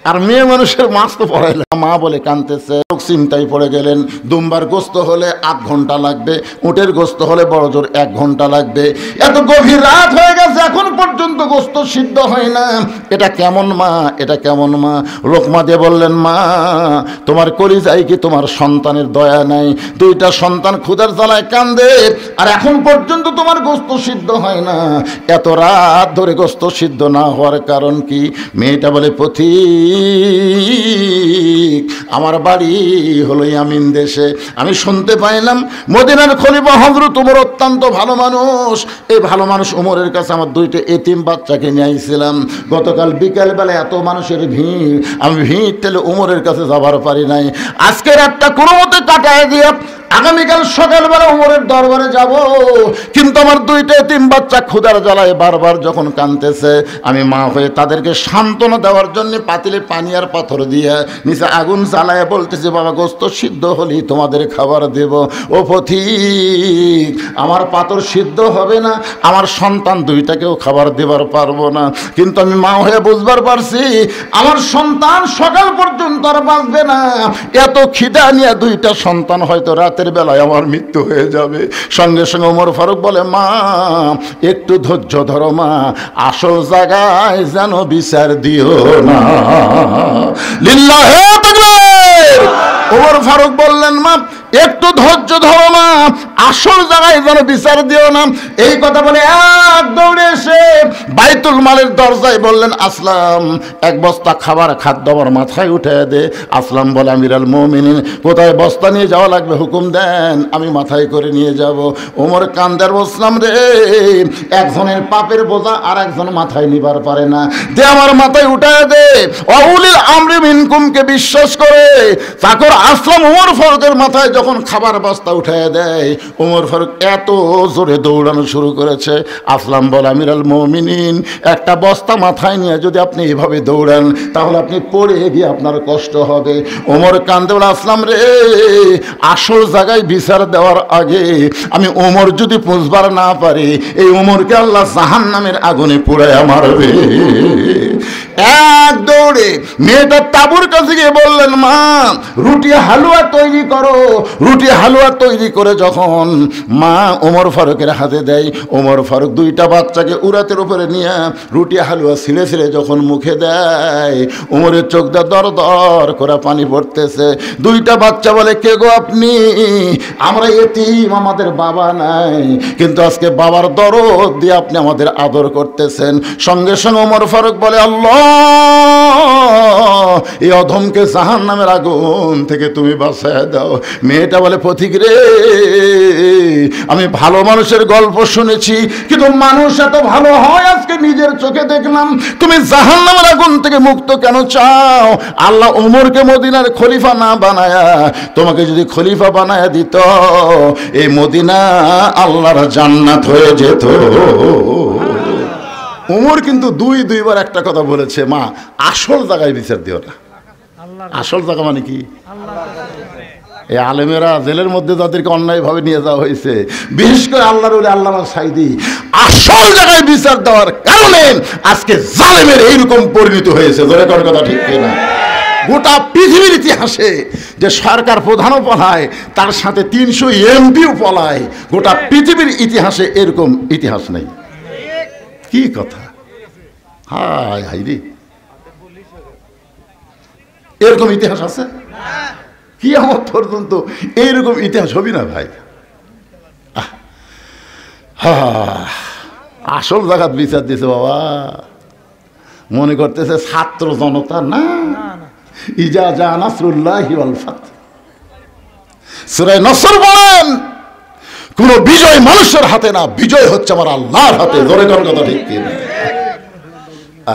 আর মেয়ে মানুষের মাস্ক তো পড়াইলে, মা বলে কানতেছে, চিন্তায় পড়ে গেলেন। দুম্বার গোস্ত হলে 8 ঘন্টা লাগবে, উটের গোস্ত হলে বড় জোর 1 ঘন্টা লাগবে। এত গভীর রাত হয়ে গেছে, এখন পর্যন্ত গোস্ত সিদ্ধ হয় না। এটা কেমন মা, এটা কেমন মা? লোকমা দিয়ে বললেন, মা তোমার কলিজায় কি তোমার সন্তানের দয়া নাই? 2টা সন্তান ক্ষুধার জ্বালায় কান্দে, আর এখন পর্যন্ত তোমার গোস্ত সিদ্ধ হয় না। এত রাত ধরে গোস্ত সিদ্ধ না হওয়ার কারণ কি? মেয়েটা বলে, আমার বাড়ি হলো ইয়ামিন দেশে, আমি শুনতে পাইলাম মদিনার খলিফা হযরত ওমর অত্যন্ত ভালো মানুষ। এই ভালো মানুষ ওমরের কাছে আমার 2টা এতিম বাচ্চাকে নিয়ে আইছিলাম। গতকাল বিকালবেলা এত মানুষের ভিড়, আমি ভিড় ঠেলে ওমরের কাছে যাবার পারি নাই। আজকে রাতটা কোনো মতে কাটায় দিয়ে আগামীকাল সকালবেলা ওমরের দরবারে যাব, কিন্তু আমার 2টা এতিম বাচ্চা ক্ষুধার জ্বালায় বারবার যখন কাঁদতেছে, আমি মা হয়ে তাদেরকে সান্ত্বনা দেওয়ার জন্য পাতিলে পানি আর পাথর দিয়ে নিচে আগুন জ্বালায় বলতেছে, বাবা গোস্ত সিদ্ধ হলেই তোমাদের খাবার দেব। ও পথিক, আমার পাথর সিদ্ধ হবে না, আমার সন্তান 2টাকেও খাবার দেবার পারবো না, কিন্তু আমি মা হয়ে বুঝবার পারছি আমার সন্তান সকাল পর্যন্ত আর বাঁচবে না। এত খিদা নিয়ে 2টা সন্তান হয়তো রাতের বেলায় আমার মৃত্যু হয়ে যাবে। সঙ্গে সঙ্গে ওমর ফারুক বলে, মা একটু ধৈর্য ধরো মা, আসল জায়গায় যেন বিচার দিও না। লিল্লাহে তাকবীর। ওমর ফারুক বললেন, মা একটু ধৈর্য ধরো মা, আসল জায়গায় যেন বিচার দিও না। এই কথা বলে এক দৌড়ে এসে বাইতুল মালের দরজায় বললেন, আসলাম 1 বস্তা খাবার খাদ্য আমার মাথায় উঠে দে। আসলাম বলে, আমিরুল মুমিনিন কোথায় বস্তা নিয়ে যাওয়া লাগবে হুকুম দেন, আমি মাথায় করে নিয়ে যাব। ওমর কান্দার বসলাম, রে একজনের পাপের বোঝা আর একজন মাথায় নিবার পারে না, দে আমার মাথায় উঠে দে। অউলিল আমরি মিনকুমকে বিশ্বাস করে চাকর আসলাম ওমর ফারুকের মাথায় যখন খাবার বস্তা উঠায় দেয়, ওমর ফারুক এত জোরে দৌড়ানো শুরু করেছে। আসলাম বলে, আমিরুল মুমিনিন একটা বস্তা মাথায় নিয়ে যদি আপনি এভাবে দৌড়ান তাহলে আপনি পড়ে গিয়ে আপনার কষ্ট হবে। ওমর কান্দে বলে, আসলাম রে আসল জায়গায় বিচার দেওয়ার আগে আমি ওমর যদি বুঝবার না পারি, এই ওমরকে আল্লাহ জাহান্নামের আগুনে পুড়ায় মারবে। এক দৌড়ে মেয়েটা তাবুর কাছে গিয়ে বললেন, মা রুটি হালুয়া তৈরি করো, রুটি হালুয়া তৈরি করে যখন মা ওমর ফারুকের হাতে দেয়, ওমর ফারুক দুইটা বাচ্চাকে উরাতের উপরে নিয়ে রুটি হালুয়া ছিঁড়ে ছিঁড়ে যখন মুখে দেয়, ওমরের চোখ দিয়ে দর দর করে পানি পড়তেছে। দুইটা বাচ্চা বলে, কে গো আপনি? আমরা এতিম, আমাদের বাবা নাই, কিন্তু আজকে বাবার দরদ দিয়ে আপনি আমাদের আদর করতেছেন। সঙ্গে সঙ্গে ওমর ফারুক বলে, আল্লাহ, এই অধমকে জাহান্নামের আগুন থেকে তুমি বাঁচায় দাও। মেয়েটা বলে, পথিক রে, আমি ভালো মানুষের গল্প শুনেছি, কিন্তু মানুষ এত ভালো হয় আজকে নিজের চোখে দেখলাম। তুমি জাহান্নামের আগুন থেকে মুক্ত কেন চাও? আল্লাহ ওমরকে মদিনার খলিফা না বানায়া তোমাকে যদি খলিফা বানায়া দিত, এই মদিনা আল্লাহর জান্নাত হয়ে যেত। ওমর কিন্তু দুইবার একটা কথা বলেছে, মা আসল জায়গায় বিচার দিও না। আসল জায়গা মানে কি? এই আলেমেরা জেলের মধ্যে যাদেরকে অন্যায়ভাবে নিয়ে যাওয়া হয়েছে, বিশেষ করে আল্লাহর ওলি আল্লামা সাঈদী, আসল জায়গায় বিচার দেওয়ার কারণে আজকে জালেমের এইরকম পরিণত হয়েছে। ধরে কর কথা ঠিক কিনা? গোটা পৃথিবীর ইতিহাসে যে সরকার প্রধানও পলায়, তার সাথে 300 এমপিও পলায়, গোটা পৃথিবীর ইতিহাসে এরকম ইতিহাস নেই। কি কথা! হায় হায় রে, এরকম ইতিহাস আছে? কিয়ামত পর্যন্ত এইরকম ইতিহাস হবি না ভাই। আসল জায়গাত বিচার দিছে বাবা। মনে করতেছে ছাত্র জনতা না। ইজা জা নাসরুল্লাহি ওয়াল ফাত, সূরা নসর বলেন, কোন বিজয় মানুষের হাতে না, বিজয় হচ্ছে আমার আল্লাহর হাতে। জোরে কোন কথা ঠিক কি?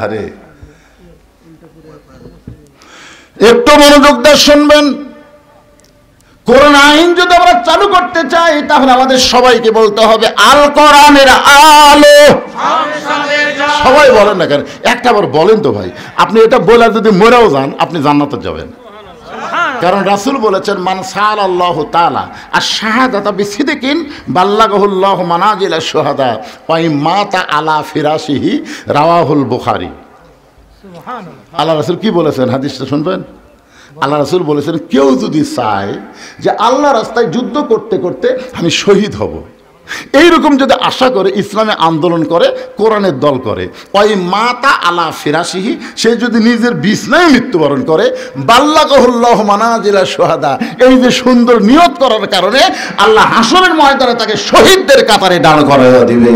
আরে একটু মনোযোগ দিয়ে শুনবেন। কোরআন আইন যদি আমরা চালু করতে চাই, তাহলে আমাদের সবাইকে বলতে হবে আল কোরআনের আলো। সবাই বলেন না কেন? একটা বার বলেন তো ভাই। আপনি এটা বলে যদি মরেও যান, আপনি জান্নাতে যাবেন। কারণ রাসূল বলেছেন, মান সাআলাল্লাহু তাআলা আশ-শাহাদাতা বিসিদকিন বাল্লাগাহুল্লাহু মানাজিলা শুহাদা ওয়া মাতা আলা ফিরাশিহি, রাওয়াহুল বুখারী। সুবহানাল্লাহ। আল্লাহ রাসূল কি বলেছেন? হাদিসটা শুনবেন। আল্লাহ রাসূল বলেছেন, কেউ যদি চায় যে আল্লাহ রাস্তায় যুদ্ধ করতে করতে আমি শহীদ হব, এইরকম যদি আশা করে ইসলামে আন্দোলন করে, কোরআনের দল করে, ওই মাতা আলা ফিরাশিহি, সে যদি নিজের বিছনায় মৃত্যুবরণ করে, বাল্লাগাহুল্লাহু মানাজিলা শুহাদা, এই যে সুন্দর নিয়ত করার কারণে আল্লাহ হাসরের ময়দানে তাকে শহীদদের কাতারে দাঁড় করাইয়া দিবে।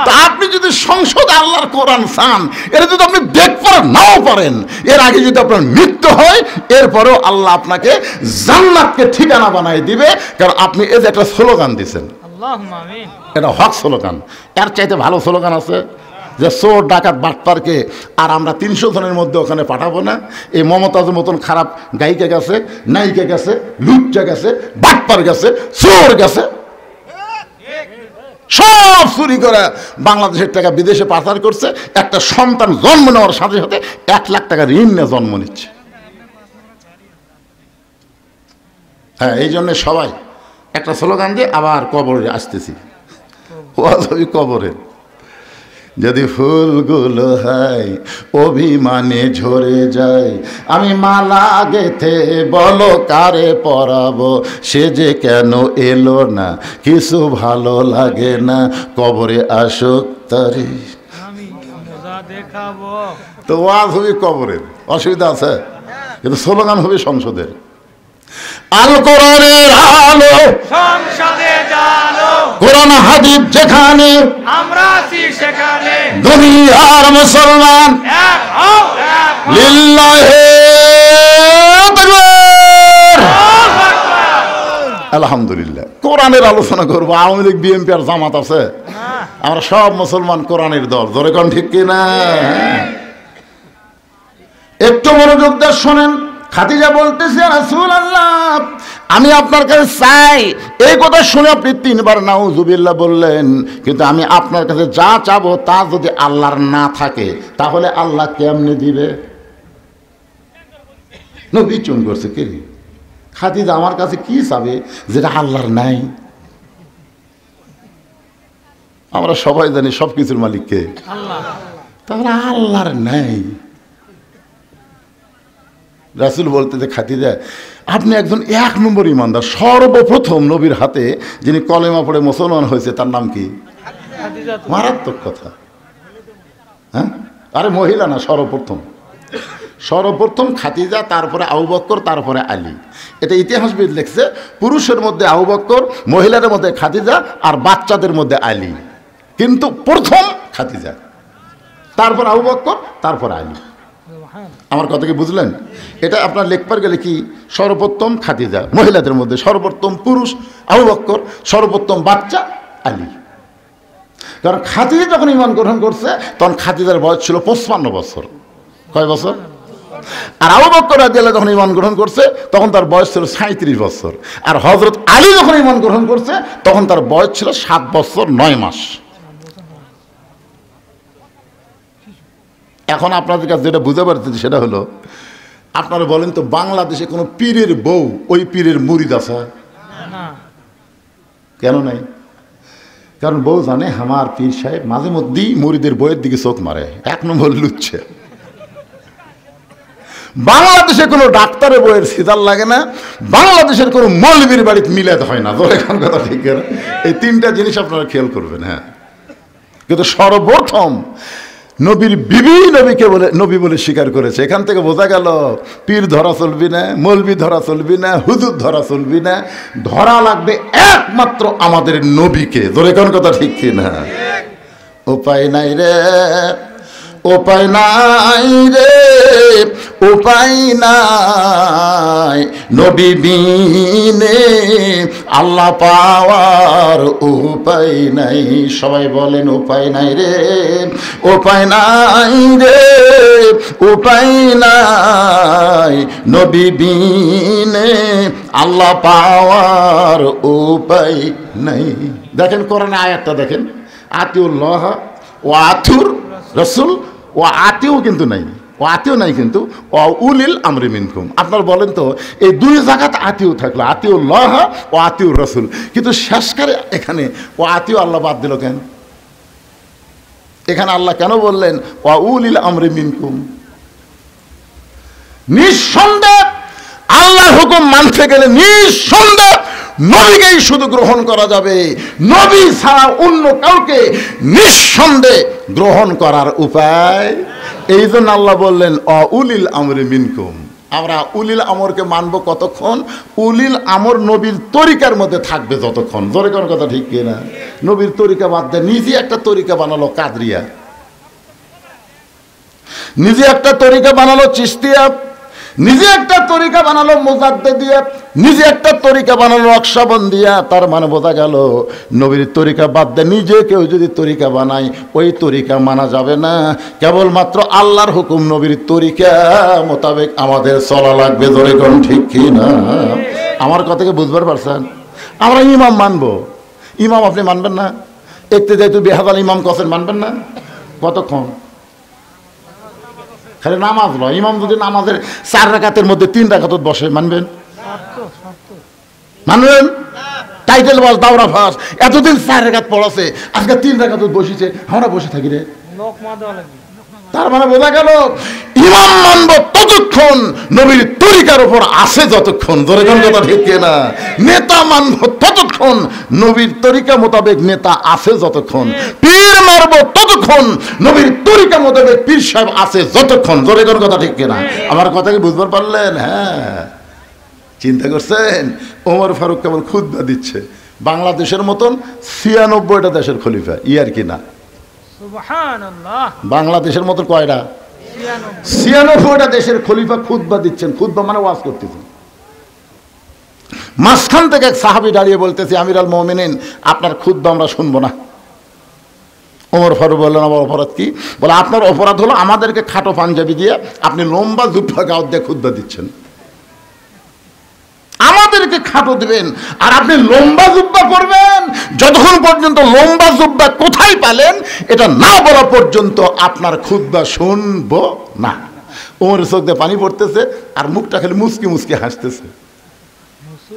তা আপনি যদি সংসদে আল্লাহর কোরআন চান, এটা যদি আপনি দেখতে নাও পারেন, এর আগে যদি আপনার মৃত্যু হয়, এরপরেও আল্লাহ আপনাকে জান্নাতকে ঠিকানা বানাই দিবে। কারণ আপনি এই যে একটা স্লোগান দিচ্ছেন, আল্লাহুম্মা আমিন, এটা হক স্লোগান। এর চাইতে ভালো স্লোগান আছে? যে চোর ডাকাত বাটপারকে আর আমরা 300 জনের মধ্যে ওখানে পাঠাবো না। এই মমতাজের মতন খারাপ গায়িকা গেছে, নায়িকা গেছে, লুচ্চা গেছে, বাটপার গেছে, চোর গেছে, সব চুরি করে বাংলাদেশের টাকা বিদেশে পাচার করছে। একটা সন্তান জন্ম নেওয়ার সাথে সাথে 1 লাখ টাকা ঋণ নিয়ে জন্ম নিচ্ছে। হ্যাঁ, এই জন্য সবাই একটা স্লোগান দিয়ে আবার কবরে আসতেছি। কবরে যদি ফুলগুলো হয় অভিমানে ঝরে যায়, আমি মালা গেথে বলো কারে পরাবো, সে যে কেন এলো না, কিছু ভালো লাগে না, কবরে আসুক তারে দেখাবো। তো ওয়াজ হবে কবরের, অসুবিধা আছে, কিন্তু স্লোগান হবে সংসদের। আল কোরআনের আলো সংসদে জালো, কোরআন হাদিস যেখানে আমরা আছি সেখানে, দুনিয়ার মুসলমান এক হও, লিল্লাহি তাকবীর, আলহামদুলিল্লাহ। কোরআনের আলোচনা করবো। আওয়ামী লীগ, বিএনপি আর জামাত আছে, আমরা সব মুসলমান কোরআনের দল। জোরে কোন ঠিক কিনা? একটু মনোযোগ দিয়ে শোনেন। খাদিজা বলতেছে, রাসূলুল্লাহ, আমি আপনার কাছে চাই। এই কথা শুনে আপনি 3 বার নাউজুবিল্লাহ বললেন, কিন্তু আমি আপনার কাছে যা চাবো তা যদি আল্লাহর না থাকে, তাহলে আল্লাহ কেমনে দিবে? নবী চুন করছে, কে খাদিজা আমার কাছে কি চাবে যেটা আল্লাহর নাই? আমরা সবাই জানি সব কিছুর মালিক কে? আল্লাহ। তাহলে আল্লাহর নাই, রাসূল বলতে যে খাদিজা আপনি একজন 1 নম্বর ইমানদার, সর্বপ্রথম নবীর হাতে যিনি কলেমা পড়ে মুসলমান হয়েছে তার নাম কি? মারাত্মক কথা। হ্যাঁ, আরে মহিলা না, সর্বপ্রথম খাদিজা, তারপরে আবু বকর, তারপরে আলী। এটা ইতিহাসবিদ লিখছে, পুরুষের মধ্যে আবু বকর, মহিলাদের মধ্যে খাদিজা, আর বাচ্চাদের মধ্যে আলী, কিন্তু প্রথম খাদিজা, তারপর আবু বকর, তারপর আলী। আমার কথা কি বুঝলেন? এটা আপনার লেখবার গেলে কি, সর্বপ্রথম খাদিজা, মহিলাদের মধ্যে সর্বপ্রথম পুরুষ আবু বকর, সর্বপ্রথম বাচ্চা আলী। কারণ খাদিজা যখন ঈমান গ্রহণ করছে তখন খাদিজার বয়স ছিল 55 বছর। কয় বছর? আর আবু বকর রাদিয়াল্লাহু যখন ঈমান গ্রহণ করছে তখন তার বয়স ছিল 37 বছর। আর হযরত আলী যখন ঈমান গ্রহণ করছে তখন তার বয়স ছিল 7 বছর 9 মাস। এখন আপনাদের কাছে যেটা বুঝতে পারতেছি সেটা হলো, আপনারা বলেন তো বাংলাদেশে কোনো পীরের বউ ওই পীরের মুরিদ আছে? কেন নাই? কারণ বউ জানে আমার পীর সাহেব মাঝে মধ্যেই মুরিদের বইয়ের দিকে চোখ মারে, 1 নম্বর লুচ্ছে। বাংলাদেশে কোনো ডাক্তারের বইয়ের সিজার লাগে না, বাংলাদেশের কোনো মৌলবীর বাড়িতে মিলাতে হয় না। এখন কথা ঠিক না? এই 3টা জিনিস আপনারা খেয়াল করবেন। হ্যাঁ, কিন্তু সর্বপ্রথম নবীর বিবি নবীকে বলে নবী বলে স্বীকার করেছে। এখান থেকে বোঝা গেল পীর ধরা চলবি না, মৌলবি ধরা চলবি না, হুজুর ধরা চলবি না, ধরা লাগবে একমাত্র আমাদের নবীকে। ধরে কোন কথা ঠিক কি না? উপায় নাই রে, উপায় নাই রে, উপায় নাই, নবী বিনে আল্লাহ পাওয়ার উপায় নাই। সবাই বলেন উপায় নাই রে, উপায় নাই রে, উপায় নাই, নবী বিনে আল্লাহ পাওয়ার উপায় নাই। দেখেন কোরআনে আয়াতটা দেখেন, আতিউল্লাহ ও আতুর রাসূল ও আতিও কিন্তু নাই, ও আতিও নাই, কিন্তু ও উলিল আমরি মিনকুম। আপনার বলেন তো এই 2 জায়গাতে আতিও থাকলো, আতিউল্লাহ ও আতিউর রাসূল, কিন্তু শেষকারে এখানে ও আতিও আল্লাহ বাদ দিল কেন? এখানে আল্লাহ কেন বললেন ও উলিল আমরি মিনকুম? নিঃসন্দেহ আল্লাহর হুকুম মানতে গেলে নিঃসন্দেহ নবীকেই শুধু গ্রহণ করা যাবে, নবী ছাড়া অন্য কাউকে নিঃসন্দেহে গ্রহণ করার উপায়। এই জন্য আল্লাহ বললেন উলিল আমরি মিনকুম। আমরা উলিল আমরকে মানব কতক্ষণ? উলিল আমর নবীর তরিকার মধ্যে থাকবে যতক্ষণ। জোরে কোন কথা ঠিক কিনা? নবীর তরিকা বাদ দিয়ে নিজে একটা তরিকা বানালো কাদরিয়া, নিজে একটা তরিকা বানালো চিশতিয়া, নিজে একটা তরিকা বানালো মুজাদ্দিদিয়া, নিজে একটা তরিকা বানালো নকশবন্দিয়া। তার মানে বোঝা গেল নবীর তরিকা বাদ দিয়ে নিজে কেউ যদি তরিকা বানায় ওই তরিকা মানা যাবে না। কেবলমাত্র আল্লাহর হুকুম নবীর তরিকা মোতাবেক আমাদের চলা লাগবে। ধরে কোন ঠিক কি না? আমার কথাকে বুঝবার পারছেন? আমরা ইমাম মানবো, ইমাম আপনি মানবেন না? একটু যেহেতু বেহাদাল ইমাম কসেন মানবেন না? কতক্ষণ? খালি নামাজ নয়, ইমাম যদি নামাজের 4 রাকাতের মধ্যে 3 রাকাত বসে মানবেন? মানবেন? টাইটেল বাস দাওরা ফাঁস এতদিন 4 রাকাত পড়াছে, আজকে 3 রাকাত বসেছে, আমরা বসে থাকি রে। তার মানে বোঝা গেল ইমাম মানব ততক্ষণ নবীর তরিকার উপর আছে যতক্ষণ। ধরে কোন কথা ঠিক না? নেতা মানব ততক্ষণ নবীর তরিকা মোতাবেক নেতা আছে যতক্ষণ। পীর মারব ততক্ষণ নবীর তরিকা মোতাবেক পীর সাহেব আছে যতক্ষণ। ধরে কোন কথা ঠিক কিনা? আমার কথা কি বুঝতে পারলেন? হ্যাঁ, চিন্তা করছেন? ওমর ফারুক কেবল খুতবা দিচ্ছে, বাংলাদেশের মতন 96টা দেশের খলিফা, ইয়ার কি না? বাংলাদেশের মতো কয়টা? 96টা দেশের খলিফা খুতবা দিচ্ছেন। খুতবা মানে ওয়াজ করতেছেন। মাঝখান থেকে এক সাহাবী দাঁড়িয়ে বলতেছে, আমির আল মুমিনিন আপনার খুতবা আমরা শুনবো না। ওমর ফারুক বললেন, আমার অপরাধ কি? বলে আপনার অপরাধ হলো আমাদেরকে খাটো পাঞ্জাবি দিয়ে আপনি লম্বা জুব্বা গাও দিয়ে খুতবা দিচ্ছেন। আমাদেরকে খাটো দিবেন আর আপনি লম্বা জুব্বা করবেন। যতক্ষণ পর্যন্ত লম্বা জুব্বা কোথায় পেলেন এটা না বলা পর্যন্ত আপনার খুতবা শুনবো না। ওমর চোখ দিয়ে পানি পড়তেছে আর মুখটা খালি মুচকি মুচকি হাসতেছে।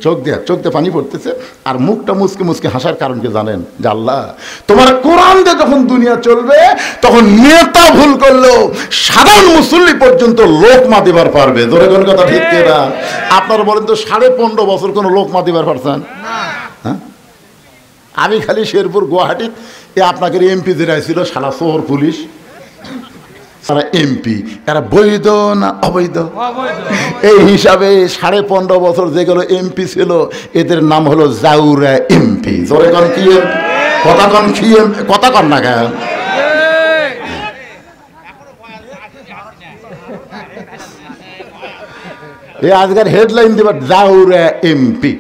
চোখ দিয়ে পানি পড়তেছে, আর মুখটা মুচকে মুচকে হাসার কারণ কি জানেন? যে আল্লাহ, তোমার কোরআন দিয়ে যখন দুনিয়া চলবে তখন নেতা ভুল করলেও সাধারণ মুসল্লি পর্যন্ত লোকমা দিবার পারবে। ধরে কোন কথা ঠিক কিনা? আপনারা বলেন তো 15.5 বছর কোনো লোকমা দিবার পারছেন? হ্যাঁ, আমি খালি শেরপুর গুয়াহাটি আপনাকে এমপি যারা ছিল সারা শহর পুলিশ, তারা এমপি, এরা বৈধ না অবৈধ? এই হিসাবে 15.5 বছর যেগুলো এমপি ছিল এদের নাম হলো জাউরা এমপি। জোরে কন কি কথা কন, কি কথা কন না কেন? এই আজকের হেডলাইন দিবার জাউরা এমপি।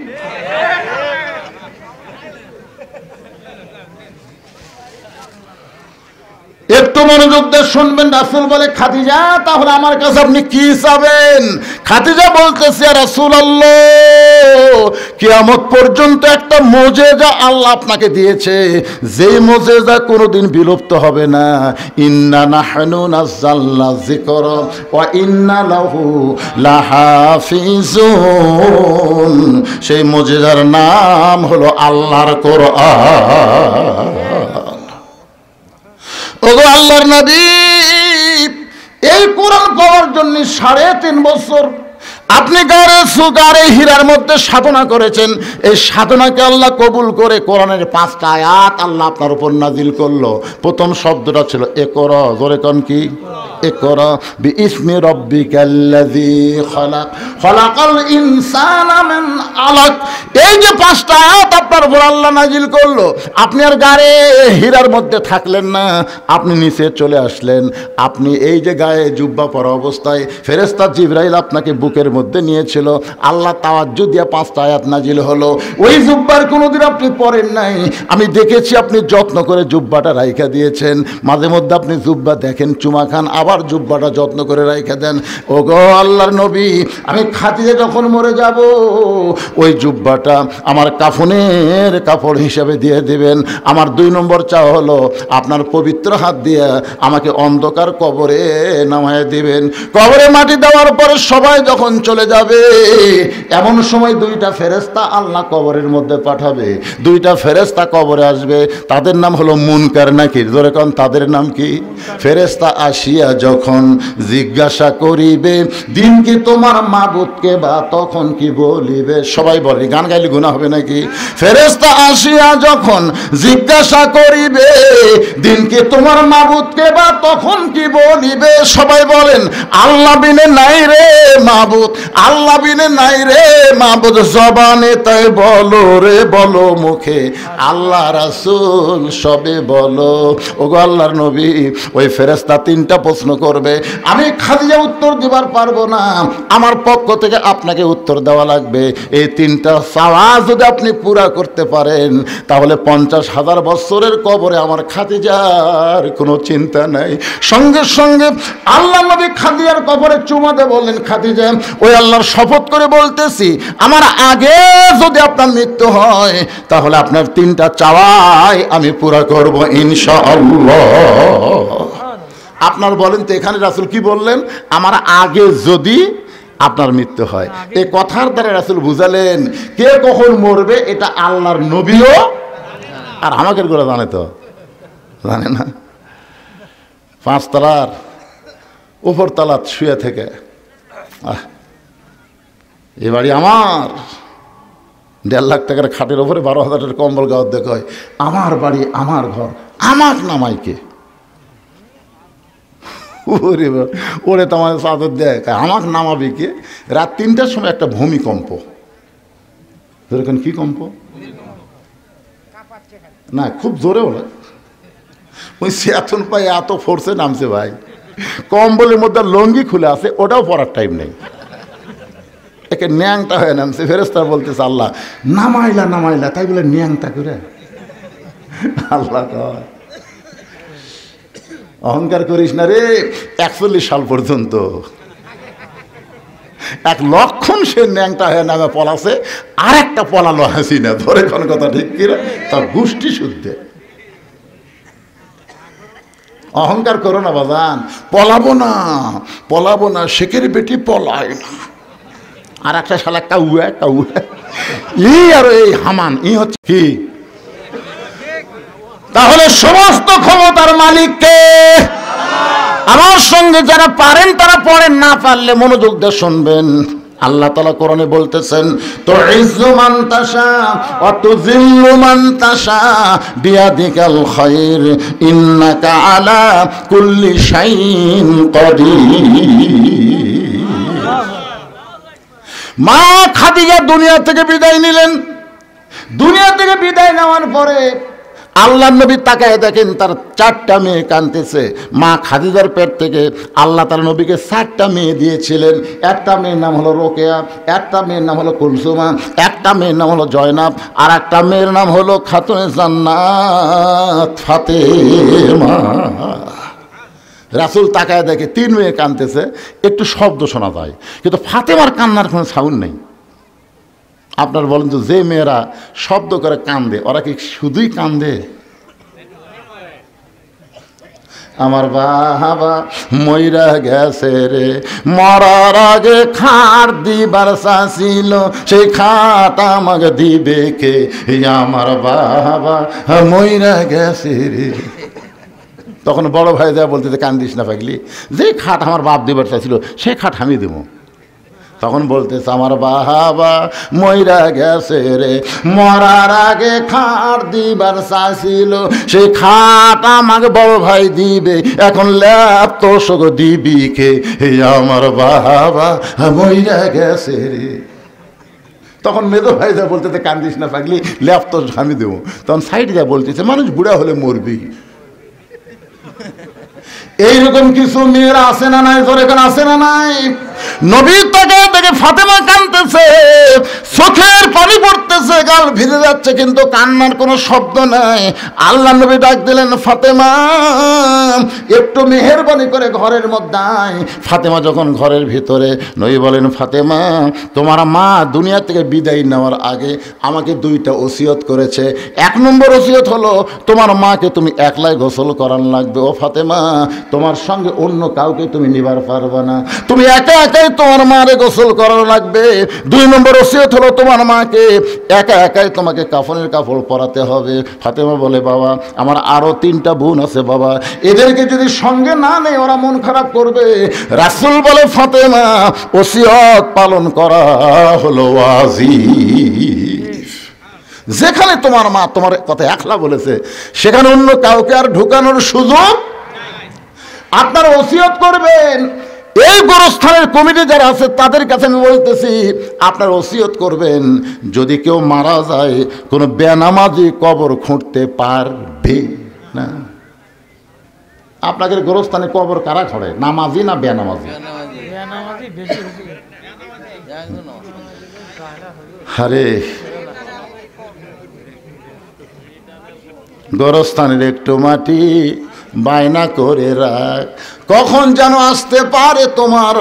একটু মনোযোগ দিয়ে শুনবেন। রাসূল বলে, খাদিজা তাহলে আমার কাছে আপনি কি চাবেন? খাদিজা বলতেছে, রাসূলুল্লাহ, কিয়ামত পর্যন্ত একটা মুজিজা আল্লাহ আপনাকে দিয়েছে, যেই মুজিজা কোনোদিন বিলুপ্ত হবে না। ইন্না নাহনু নাযালনা যিকরা ওয়া ইন্না লাহু লাহাফিজুন। সেই মুজিজার নাম হলো আল্লাহর কোরআন। ওগো আল্লাহর নবী, এই কোরআন পাওয়ার জন্য 3.5 বছর আপনি গারে হীরার মধ্যে সাধনা করেছেন। এই সাধনাকে আল্লাহ কবুল করে কোরআনের 5টা আয়াত আল্লাহ আপনার উপর নাজিল করলো। প্রথম শব্দটা ছিল ইকরা। জোরে কোন কি? ইকরা বিইসমি রাব্বিকাল্লাযী খালাক, খালাকাল ইনসানা মিন আলাক। এই যে 5টা আয়াত আপনার উপর আল্লাহ নাজিল করলো, আপনি আর গায়ে হীরার মধ্যে থাকলেন না, আপনি নিচে চলে আসলেন। আপনি এই যে গায়ে জুব্বা পরা অবস্থায় ফেরেশতা জিবরাইল আপনাকে বুকের মধ্যে নিয়েছিল, আল্লাহ তাওয়াজ্জু দিয়া 5টা আয়াত নাজিল হলো। ওই জুব্বার কোনোদিন আপনি পরেন নাই, আমি দেখেছি আপনি যত্ন করে জুব্বাটা রাইখা দিয়েছেন। মাঝে মধ্যে আপনি জুব্বা দেখেন, চুমা খান, আবার জুব্বাটা যত্ন করে রাইখা দেন। ওগো আল্লাহর নবী, আমি খাদিজা যখন মরে যাব, ওই জুব্বাটা আমার কাফনের কাপড় হিসাবে দিয়ে দিবেন। আমার 2 নম্বর চাওয়া হলো আপনার পবিত্র হাত দিয়ে আমাকে অন্ধকার কবরে নামায় দিবেন। কবরে মাটি দেওয়ার পরে সবাই যখন চলে যাবে, এমন সময় 2টা ফেরেশতা আল্লাহ কবরের মধ্যে পাঠাবে। 2টা ফেরেশতা কবরে আসবে, তাদের নাম হলো মুনকার নাকির। জোরে কোন, তাদের নাম কি? ফেরেশতা আসিয়া যখন জিজ্ঞাসা করিবে, দিন কি তোমার মাবুদকে, বা তখন কি বলিবে? সবাই বলে, গান গাইলে গুনাহ হবে নাকি? ফেরেশতা আসিয়া যখন জিজ্ঞাসা করিবে, দিন কি তোমার মাবুদকে, বা তখন কি বলিবে? সবাই বলেন, আল্লাহ বিনে নাই রে মাবুদ, আল্লাহ বিনে নাই রে মাবুদ। জবানে তাই বলো রে বলো, মুখে আল্লাহ রাসূল সবে বলো। ওগো আল্লাহর নবী, ওই ফেরেশতা 3টা প্রশ্ন করবে, আমি খাদিজা উত্তর দিবার পারবো না, আমার পক্ষ থেকে আপনাকে উত্তর দেওয়া লাগবে। এই 3টা চাওয়া যদি আপনি পুরা করতে পারেন, তাহলে 50,000 বছরের কবরে আমার খাদিজার কোনো চিন্তা নাই। সঙ্গে সঙ্গে আল্লাহ নবী খাদিজার কবরে চুমা দিয়ে বললেন, খাদিজা, ওই আল্লাহর শপথ করে বলতেছি, আমার আগে যদি আপনার মৃত্যু হয়, তাহলে আপনার 3টা চাওয়াই আমি পুরা করব ইনশাআল্লাহ। আপনার বলেন তো, এখানে রাসূল কি বললেন? আমার আগে যদি আপনার মৃত্যু হয়। এই কথার দ্বারা রাসূল বুঝালেন কে কখন মরবে এটা আল্লাহর নবীও আর আমাদের গোলা জানে তো, জানে না? 5 তলার উপর তলাত শুয়ে থেকে, এ বাড়ি আমার, 1.5 লাখ টাকার খাটের ওপরে 12,000 টাকার কম্বল গাওয়ার দেখে হয়, আমার বাড়ি আমার ঘর, আমার নামাইকে ওরে তোমার চাদর দেয়, আমাকে নামাবি কে? রাত 3টার সময় একটা ভূমিকম্প। ধরেন কি কম্প না, খুব জোরে ওরা, ওই সেতন পায়ে এত ফোর্সে নামছে ভাই, কম্বলের মধ্যে লঙ্গি খুলে আছে, ওটাও পরার টাইম নেই, একে ন্যাংটা হয়ে নামছে। ফেরেশতা বলতেছে, আল্লাহ নামাইলা নামাইলা, তাই বলে ন্যাংটা করে? আল্লাহ কয়, অহংকার করিস না রে, 41 সাল পর্যন্ত 1 লক্ষণ সে ন্যাংটা হয়ে নামে পলাছে, আর একটা পলালো হাসিনা। ধরে কোন কথা ঠিক কিনা? তার গোষ্ঠী শুদ্ধে। অহংকার করো না বাজান, পলাবো না পলাবো না, শেখের বেটি পলায় না। আর একটা শালা কাউয়া কাউয়া আর এই হামান হচ্ছে কি? তাহলে সমস্ত ক্ষমতার মালিক কে? আমার সঙ্গে যারা পারেন তারা পড়েন, না পারলে মনোযোগ দিয়ে শুনবেন। আল্লাহ তাআলা কোরআনে বলতেছেন, তুইজ্জু মান তাশা ওয়া তুযিল্লু মান তাশা বিয়াদিকাল খায়র ইন্নাকা আলা কুল্লি শাইইন কাদির। মা খাদিজা দুনিয়া থেকে বিদায় নিলেন। দুনিয়া থেকে বিদায় নেওয়ার পরে আল্লাহ নবী তাকায় দেখেন তার 4টা মেয়ে কাঁদতেছে। মা খাদিজার পেট থেকে আল্লাহ তাআলা নবীকে 4টা মেয়ে দিয়েছিলেন। একটা মেয়ের নাম হলো রোকেয়া, একটা মেয়ের নাম হলো কুলসুমা, একটা মেয়ের নাম হলো জয়নাব, আর একটা মেয়ের নাম হলো খাতুনে জান্নাত ফাতেমা। রাসূল তাকায় দেখে 3 মেয়ে কাঁদতেছে, একটু শব্দ শোনা যায়, কিন্তু ফাতেমার কান্নার কোনো সাউন্ড নেই। আপনার বলেন তো, যে মেয়েরা শব্দ করে কান্দে ওরা কি শুধুই কান্দে? আমার বাবা মইরা গেছে রে, মরার আগে খাট দিবার চাইছিল, সেই খাট আমাকে দিবে কে? আমার বাবা মইরা গেছে রে। তখন বড় ভাই যা বলতে, কান্দিস না পাগলি, যে খাট আমার বাপ দিবার চাইছিল সেই খাট আমি দেবো। তখন বলতেছে, আমার বাবা মইরা গেছে রে, মরার আগে খাট দিবার চাইছিল, সেই খাট আমাকে বড় ভাই দিবে, এখন ল্যাপ তোষক দিবি কে? আমার বাবা মইরা গেছে রে। তখন মেজো ভাই যা বলতেছে, কান্দিস না পাগলি, ল্যাপ তোষক আমি দেবো। তখন সাইড যা বলতেছে, মানুষ বুড়া হলে মরবি। এইরকম কিছু মেয়েরা আছে না নাই? জোরে কেন আছে না নাই? নবীর তাকে দেখে ফাতেমা কাঁদতেছে, চোখের পানি পড়তেছে, গাল ভিজে যাচ্ছে, কিন্তু কান্নার কোনো শব্দ নাই। আল্লাহ নবী ডাক দিলেন, ফাতেমা একটু মেহেরবানি করে ঘরের মধ্যে আয়। ফাতেমা যখন ঘরের ভিতরে, নবী বলেন, ফাতেমা তোমার মা দুনিয়া থেকে বিদায় নেওয়ার আগে আমাকে 2টা ওসিয়ত করেছে। 1 নম্বর ওসিয়ত হলো, তোমার মাকে তুমি একলাই গোসল করান লাগবে। ও ফাতেমা, তোমার সঙ্গে অন্য কাউকে তুমি নিবার পারবে না, তুমি একা একাই তোমার মারে গোসল করানো লাগবে। 2 নম্বর ওসিয়ত হলো, তোমার মাকে একা একাই তোমাকে কাফনের কাপড় পরাতে হবে। ফাতেমা বলে, বাবা আমার আরো 3টা বোন আছে বাবা, এদেরকে যদি সঙ্গে না নেই ওরা মন খারাপ করবে। রাসূল বলে, ফাতেমা ওসিয়ত পালন করা হলো ওয়াজিব। যেখানে তোমার মা তোমার কথা একলা বলেছে সেখানে অন্য কাউকে আর ঢুকানোর সুযোগ। আপনারা ওসিয়ত করবেন। এই গোরস্থানের কমিটি যারা আছে তাদের কাছে আমি বলতেছি, আপনার ওসিয়ত করবেন, যদি কেউ মারা যায় কোনো বেনামাজি কবর খুঁড়তে পারবে না। আপনাদের গোরস্থানে কবর কারা খড়ে, নামাজি না বেনামাজি? আরে গোরস্থানের একটু মাটি বায়না করে রাখ, কখন যেন আসতে পারে তোমার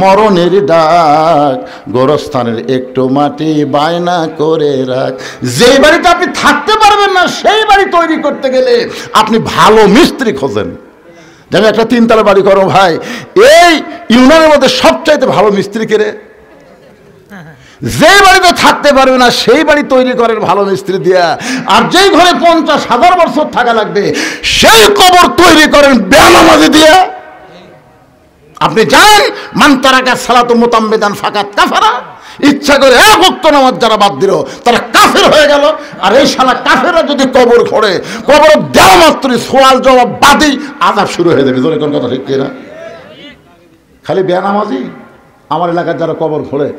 মরণের ডাক। গোরস্থানের একটু মাটি বায়না করে রাখ। যেই বাড়িতে আপনি থাকতে পারবেন না সেই বাড়ি তৈরি করতে গেলে আপনি ভালো মিস্ত্রি খোঁজেন। যেমন একটা 3 তলা বাড়ি করো ভাই, এই ইউনিয়নের মধ্যে সবচাইতে ভালো মিস্ত্রি কে রে? যে বাড়িতে থাকতে পারবে না সেই বাড়ি তৈরি করেন ভালো মিস্ত্রি দিয়া। আর যেই ঘরে 50,000 বছর থাকা লাগবে সেই কবর তৈরি করেন বেনামাজি দিয়া। আপনি জানেন, মান তারাকা সালাতু মুতাম্মিদান ফাকাত কাফারা, ইচ্ছা করে 1 ওয়াক্ত নামাজ যারা বাদ দিল তারা কাফের হয়ে গেল। আর এই শালা কাফেররা যদি কবর খোঁড়ে, কবর দেওয়া মাত্রই সওয়াল জবাব বাদেই আযাব শুরু হয়ে যাবে। জোরে কোন কথা ঠিক কিনা? খালি বেনামাজি। আমার এলাকার যারা কবর খোঁড়ে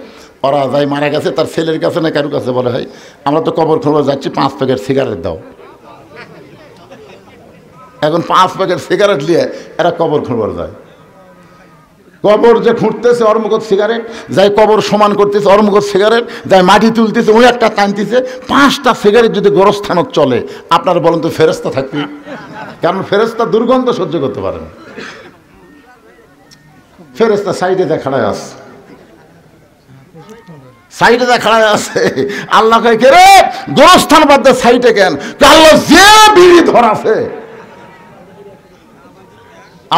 ওরা যাই মারা গেছে তার ছেলের কাছে না কারোর কাছে বলে, হয় আমরা তো কবর খুঁড়ে যাচ্ছি, 5 প্যাকেট সিগারেট দাও। এখন 5 প্যাকেট সিগারেট নিয়ে এরা কবর খুঁড়বার যায়। কবর যে খুঁড়তেছে ওর মুখত সিগারেট, যাই কবর সমান করতেছে ওর মুখত সিগারেট, যাই মাটি তুলতেছে ওই একটা টানতেছে। 5টা সিগারেট যদি গোরস্থানত চলে, আপনারা বলেন তো ফেরেশতা থাকবে? কারণ ফেরেশতা দুর্গন্ধ সহ্য করতে পারে না। ফেরেশতা সাইডে দেখায় আছে, সাইডে দেখায় আছে। আল্লাহ কয়, কে রে গোরস্থান বাদ দে, সাইডে কেন? আল্লাহ যে বিড়ি ধরাছে।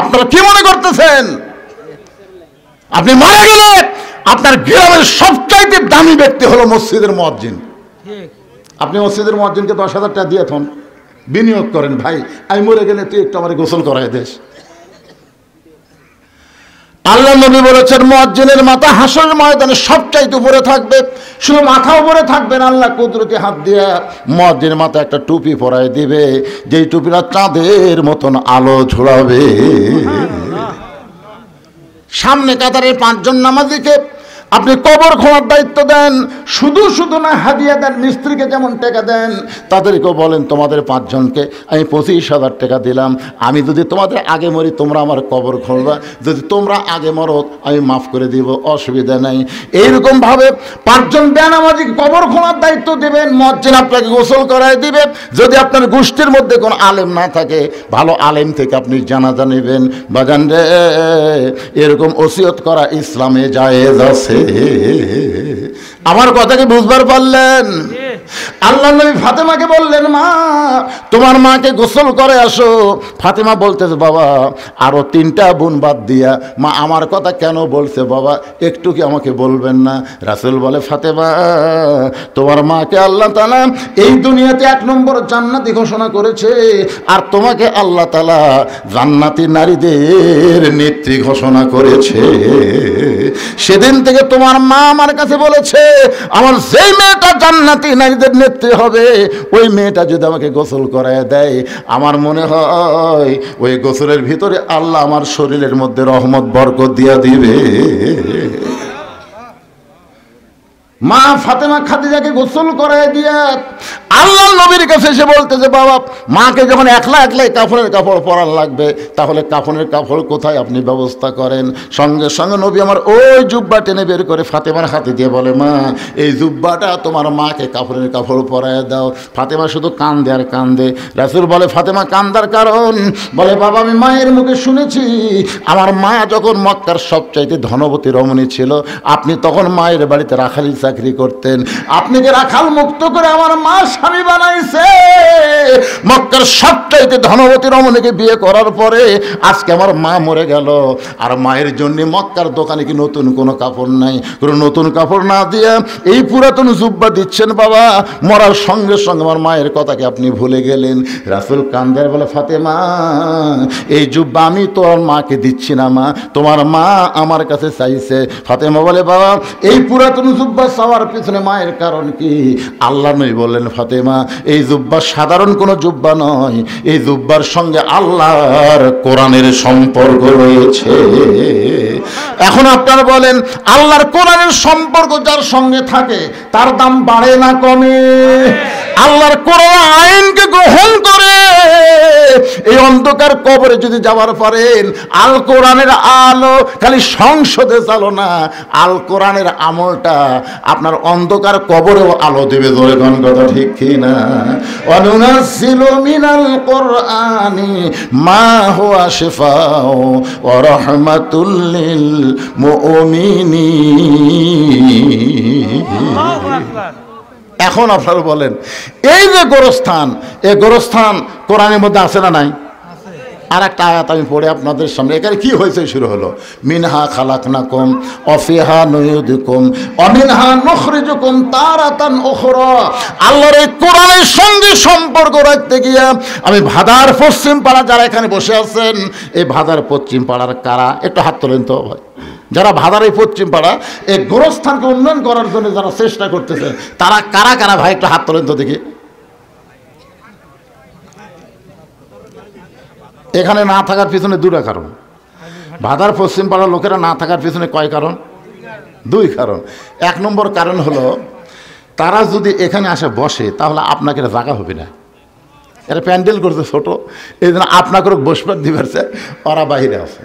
আপনারা কি মনে করতেছেন আপনি মারা গেলে আপনার গ্রামের সবচাইতে দামি ব্যক্তি হলো মসজিদের মুয়াজ্জিন। আপনি মসজিদের মুয়াজ্জিনকে 10,000 টাকা দিয়ে থন, বিনিয়োগ করেন, ভাই আমি মরে গেলে তুই একটু আমার গোসল করাই দেশ। আল্লাহ নবী বলেছেন মুয়াজ্জিনের মাথা হাসরের ময়দানে সবচাইতে উপরে থাকবে। শুধু মাথা উপরে থাকবে না, আল্লাহ কুদরতি হাত দিয়ে মুয়াজ্জিনের মাথা একটা টুপি পরায় দিবে, যেই টুপিটা চাঁদের মতন আলো ঝোলাবে। সামনে কাতারের 5 জন নামাজীকে আপনি কবর খোঁড়ার দায়িত্ব দেন, শুধু শুধু না হাদিয়া দেন, মিস্ত্রিকে যেমন টাকা দেন তাদেরকেও বলেন তোমাদের 5 জনকে আমি 25,000 টাকা দিলাম, আমি যদি তোমাদের আগে মরি তোমরা আমার কবর খুঁড়বা, যদি তোমরা আগে মরো আমি মাফ করে দিব, অসুবিধা নাই। এইরকমভাবে 5 জন বেনামাজি কবর খোঁড়ার দায়িত্ব দেবেন, মুয়াজ্জিন আপনাকে গোসল করায় দিবে। যদি আপনার গোষ্ঠীর মধ্যে কোনো আলেম না থাকে, ভালো আলেম থেকে আপনি জানাজা নেবেন। বাজান রে, এরকম ওসিয়ত করা ইসলামে জায়েজ আছে। আমার কথাকে বুঝবার পারলেন? আল্লাহ নবী ফাতেমাকে বললেন, মা তোমার মাকে গোসল করে আসো। ফাতেমা বলতেছে, বাবা আরো 3টা বোন বাদ দিয়া মা আমার কথা কেন বলছে বাবা, একটু কি আমাকে বলবেন না? রাসূল বলে, ফাতেমা তোমার মাকে আল্লাহ তাআলা এই দুনিয়াতে 1 নম্বর জান্নাতি ঘোষণা করেছে, আর তোমাকে আল্লাহ তাআলা জান্নাতি নারীদের নেত্রী ঘোষণা করেছে। সেদিন থেকে তোমার মা আমার কাছে বলেছে, আমার যেই মেয়েটা জান্নাতি নারীদের নেত্রী হবে, ওই মেয়েটা যদি আমাকে গোসল করায় দেয়, আমার মনে হয় ওই গোসলের ভিতরে আল্লাহ আমার শরীরের মধ্যে রহমত বরকত দিয়া দিবে। মা ফাতেমা খাদিজাকে গোসল করায় দিয়া আল্লাহ নবীর কাছে এসে বলতেছে, বাবা মাকে যখন একলাই কাফনের কাপড় পরার লাগবে, তাহলে কাফনের কাপড় কোথায় আপনি ব্যবস্থা করেন? সঙ্গে সঙ্গে নবী আমার ওই জুব্বা টেনে বের করে ফাতেমার হাতে দিয়ে বলে, মা এই জুব্বাটা তোমার মাকে কাফনের কাপড় পরায় দাও। ফাতেমা শুধু কান্দে আর কান্দে। রাসূল বলে, ফাতেমা কান্দার কারণ? বলে, বাবা আমি মায়ের মুখে শুনেছি আমার মা যখন মক্কার সবচাইতে ধনবতী রমণী ছিল, আপনি তখন মায়ের বাড়িতে রাখালি চাকরি করতেন, আপনি যে রাখাল মুক্ত করে আমার মা স্বামী বানাইছে। মক্কার সবচাইতে ধনবতী রমণীকে বিয়ে করার পরে আজকে আমার মা মরে গেল, আর মায়ের জন্য মক্কার দোকানে কি নতুন কোনো কাপড় নাই? কোনো নতুন কাপড় না দিয়ে এই পুরাতন জুব্বা দিচ্ছেন বাবা, মরার সঙ্গে সঙ্গে আমার মায়ের কথাকে আপনি ভুলে গেলেন। রাসূল কান্দার বলে, ফাতেমা এই জুব্বা আমি তোর মাকে দিচ্ছি না মা, তোমার মা আমার কাছে চাইছে। ফাতেমা বলে, বাবা এই পুরাতন জুব্বা চাওয়ার পিছনে মায়ের কারণ কি? আল্লাহ নবী বললেন, ফাতেমা এই জুব্বা সাধারণ কোনো জুব্বা নয়, এই জুব্বার সঙ্গে আল্লাহর কোরআনের সম্পর্ক রয়েছে। এখন আপনারা বলেন, আল্লাহর কোরআনের সম্পর্ক যার সঙ্গে থাকে তার দাম বাড়ে না কমে? আল্লাহর কোরআন আইনকে গ্রহণ করে এই অন্ধকার কবরে যদি যাওয়ার পারেন, আল কোরআনের আলো খালি সংসদে চালো না, আল কোরআনের আমলটা আপনার অন্ধকার কবরেও আলো দেবে। ধরে কোন কথা ঠিক কি না? অনুনাজ্জিলু মিনাল কোরআনি মা হুয়া শিফাউ ওয়া রাহমাতুল লিল মুমিনিন। আল্লাহু আকবার। এখন আপনারা বলেন, এই যে গোরস্থান, এই গোরস্থান কোরআনের মধ্যে আছে না নাই? আর একটা আয়াত আমি পড়ে আপনাদের সামনে, এখানে কি হয়েছে শুরু হলো, মিনহা খালাকনাকুম ওয়া ফিহা নুইদুকুম ওয়া মিনহা নুখরিজুকুম তারাতান উখরা। আল্লাহর এই কোরআনের সঙ্গে সম্পর্ক রাখতে গিয়ে আমি ভাদার পশ্চিম পাড়া, যারা এখানে বসে আছেন, এই ভাদার পশ্চিম পাড়ার কারা একটু হাত তোলেন তো ভাই, যারা ভাদার এই পশ্চিম পাড়া এই গোরস্থানকে উন্নয়ন করার জন্য যারা চেষ্টা করতেছেন, তারা কারা কারা ভাই একটু হাত তোলেন তো দেখি। এখানে না থাকার পিছনে 2টা কারণ। ভাদার পশ্চিম পাড়ার লোকেরা না থাকার পিছনে কয় কারণ? 2 কারণ। 1 নম্বর কারণ হলো, তারা যদি এখানে আসে বসে তাহলে আপনাকে জায়গা হবে না, এরা প্যান্ডেল করছে ছোট, এই জন্য আপনাকে বসবার দিবারছে, ওরা বাইরে আছে।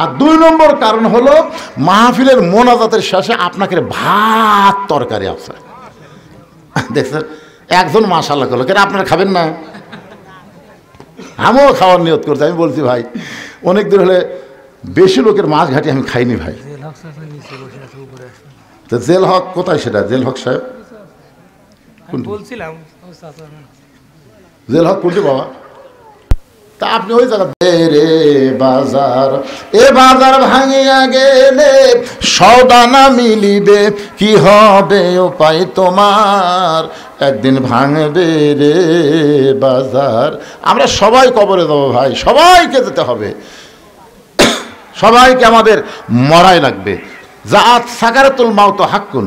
আর 2 নম্বর কারণ হলো, মাহফিলের মোনাজাতের শেষে আপনাকে ভাত তরকারি আছে। দেখছেন, একজন মাশাআল্লাহ করলো, কেন আপনারা খাবেন না? আমিও খাওয়ার নিয়ত করছি। আমি বলছি, ভাই অনেক দিন হলে বেশি লোকের মাছ ঘাটি আমি খাইনি ভাই। তো জেল হক কোথায়? সেটা জেল হক সাহেব বলছিলাম, জেল হক কোনটি বাবা? তা আপনি ওই জায়গা রে বাজার, এ বাজার ভাঙিয়া গেলে সওদা না মিলিবে, কি হবে উপায় তোমার, একদিন ভাঙবে রে বাজার। আমরা সবাই কবরে দেবো ভাই, সবাইকে যেতে হবে, সবাইকে আমাদের মরাই লাগবে। জাআত সাকারাতুল মাউত হাক্কুন,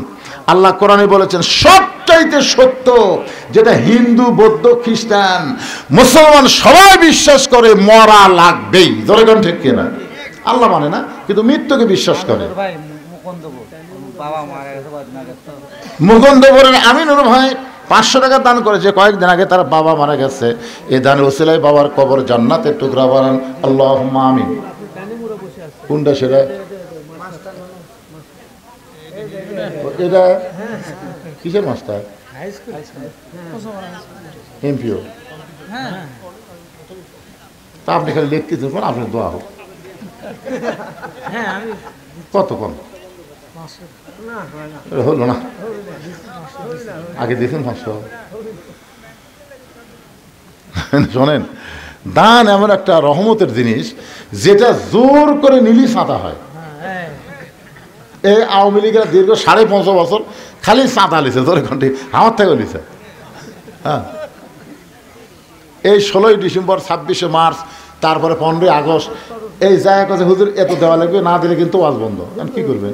আল্লাহ কোরআনে বলেছেন সবচাইতে সত্য, যেটা হিন্দু, বৌদ্ধ, খ্রিস্টান, মুসলমান সবাই বিশ্বাস করে মরা লাগবেই। ধরেন ঠিক কিনা? আল্লাহ মানে না, কিন্তু মৃত্যুকে বিশ্বাস করে। মুকুন্দপুরের আমিনুর ভাই 500 টাকা দান করেছে কয়েকদিন আগে, তার বাবা মারা গেছে। এই দানের ওসিলায় বাবার কবর জান্নাতের টুকরা বানান, আল্লাহুম্মা আমিন। কোনটা সেটা? এটা কিসের মাস্টার? এমপিও। তা আপনি খালি লিখতেছেন, আপনার দোয়া হোক। কত কম হলো না? আগে দেখুন 500। শোনেন, দান এমন একটা রহমতের জিনিস, যেটা জোর করে নিলি সাঁতা হয়। এই আওয়ামী লীগের দীর্ঘ 5.5 বছর খালি চাঁদা লিছে, ধরে ঘন্টি আমার থেকে লিছে। হ্যাঁ, এই 16ই ডিসেম্বর, 26শে মার্চ, তারপরে 15ই আগস্ট, এই জায়গা কাছে হুজুর এত দেওয়া লাগবে, না দিলে কিন্তু ওয়াজ বন্ধ। কি করবেন?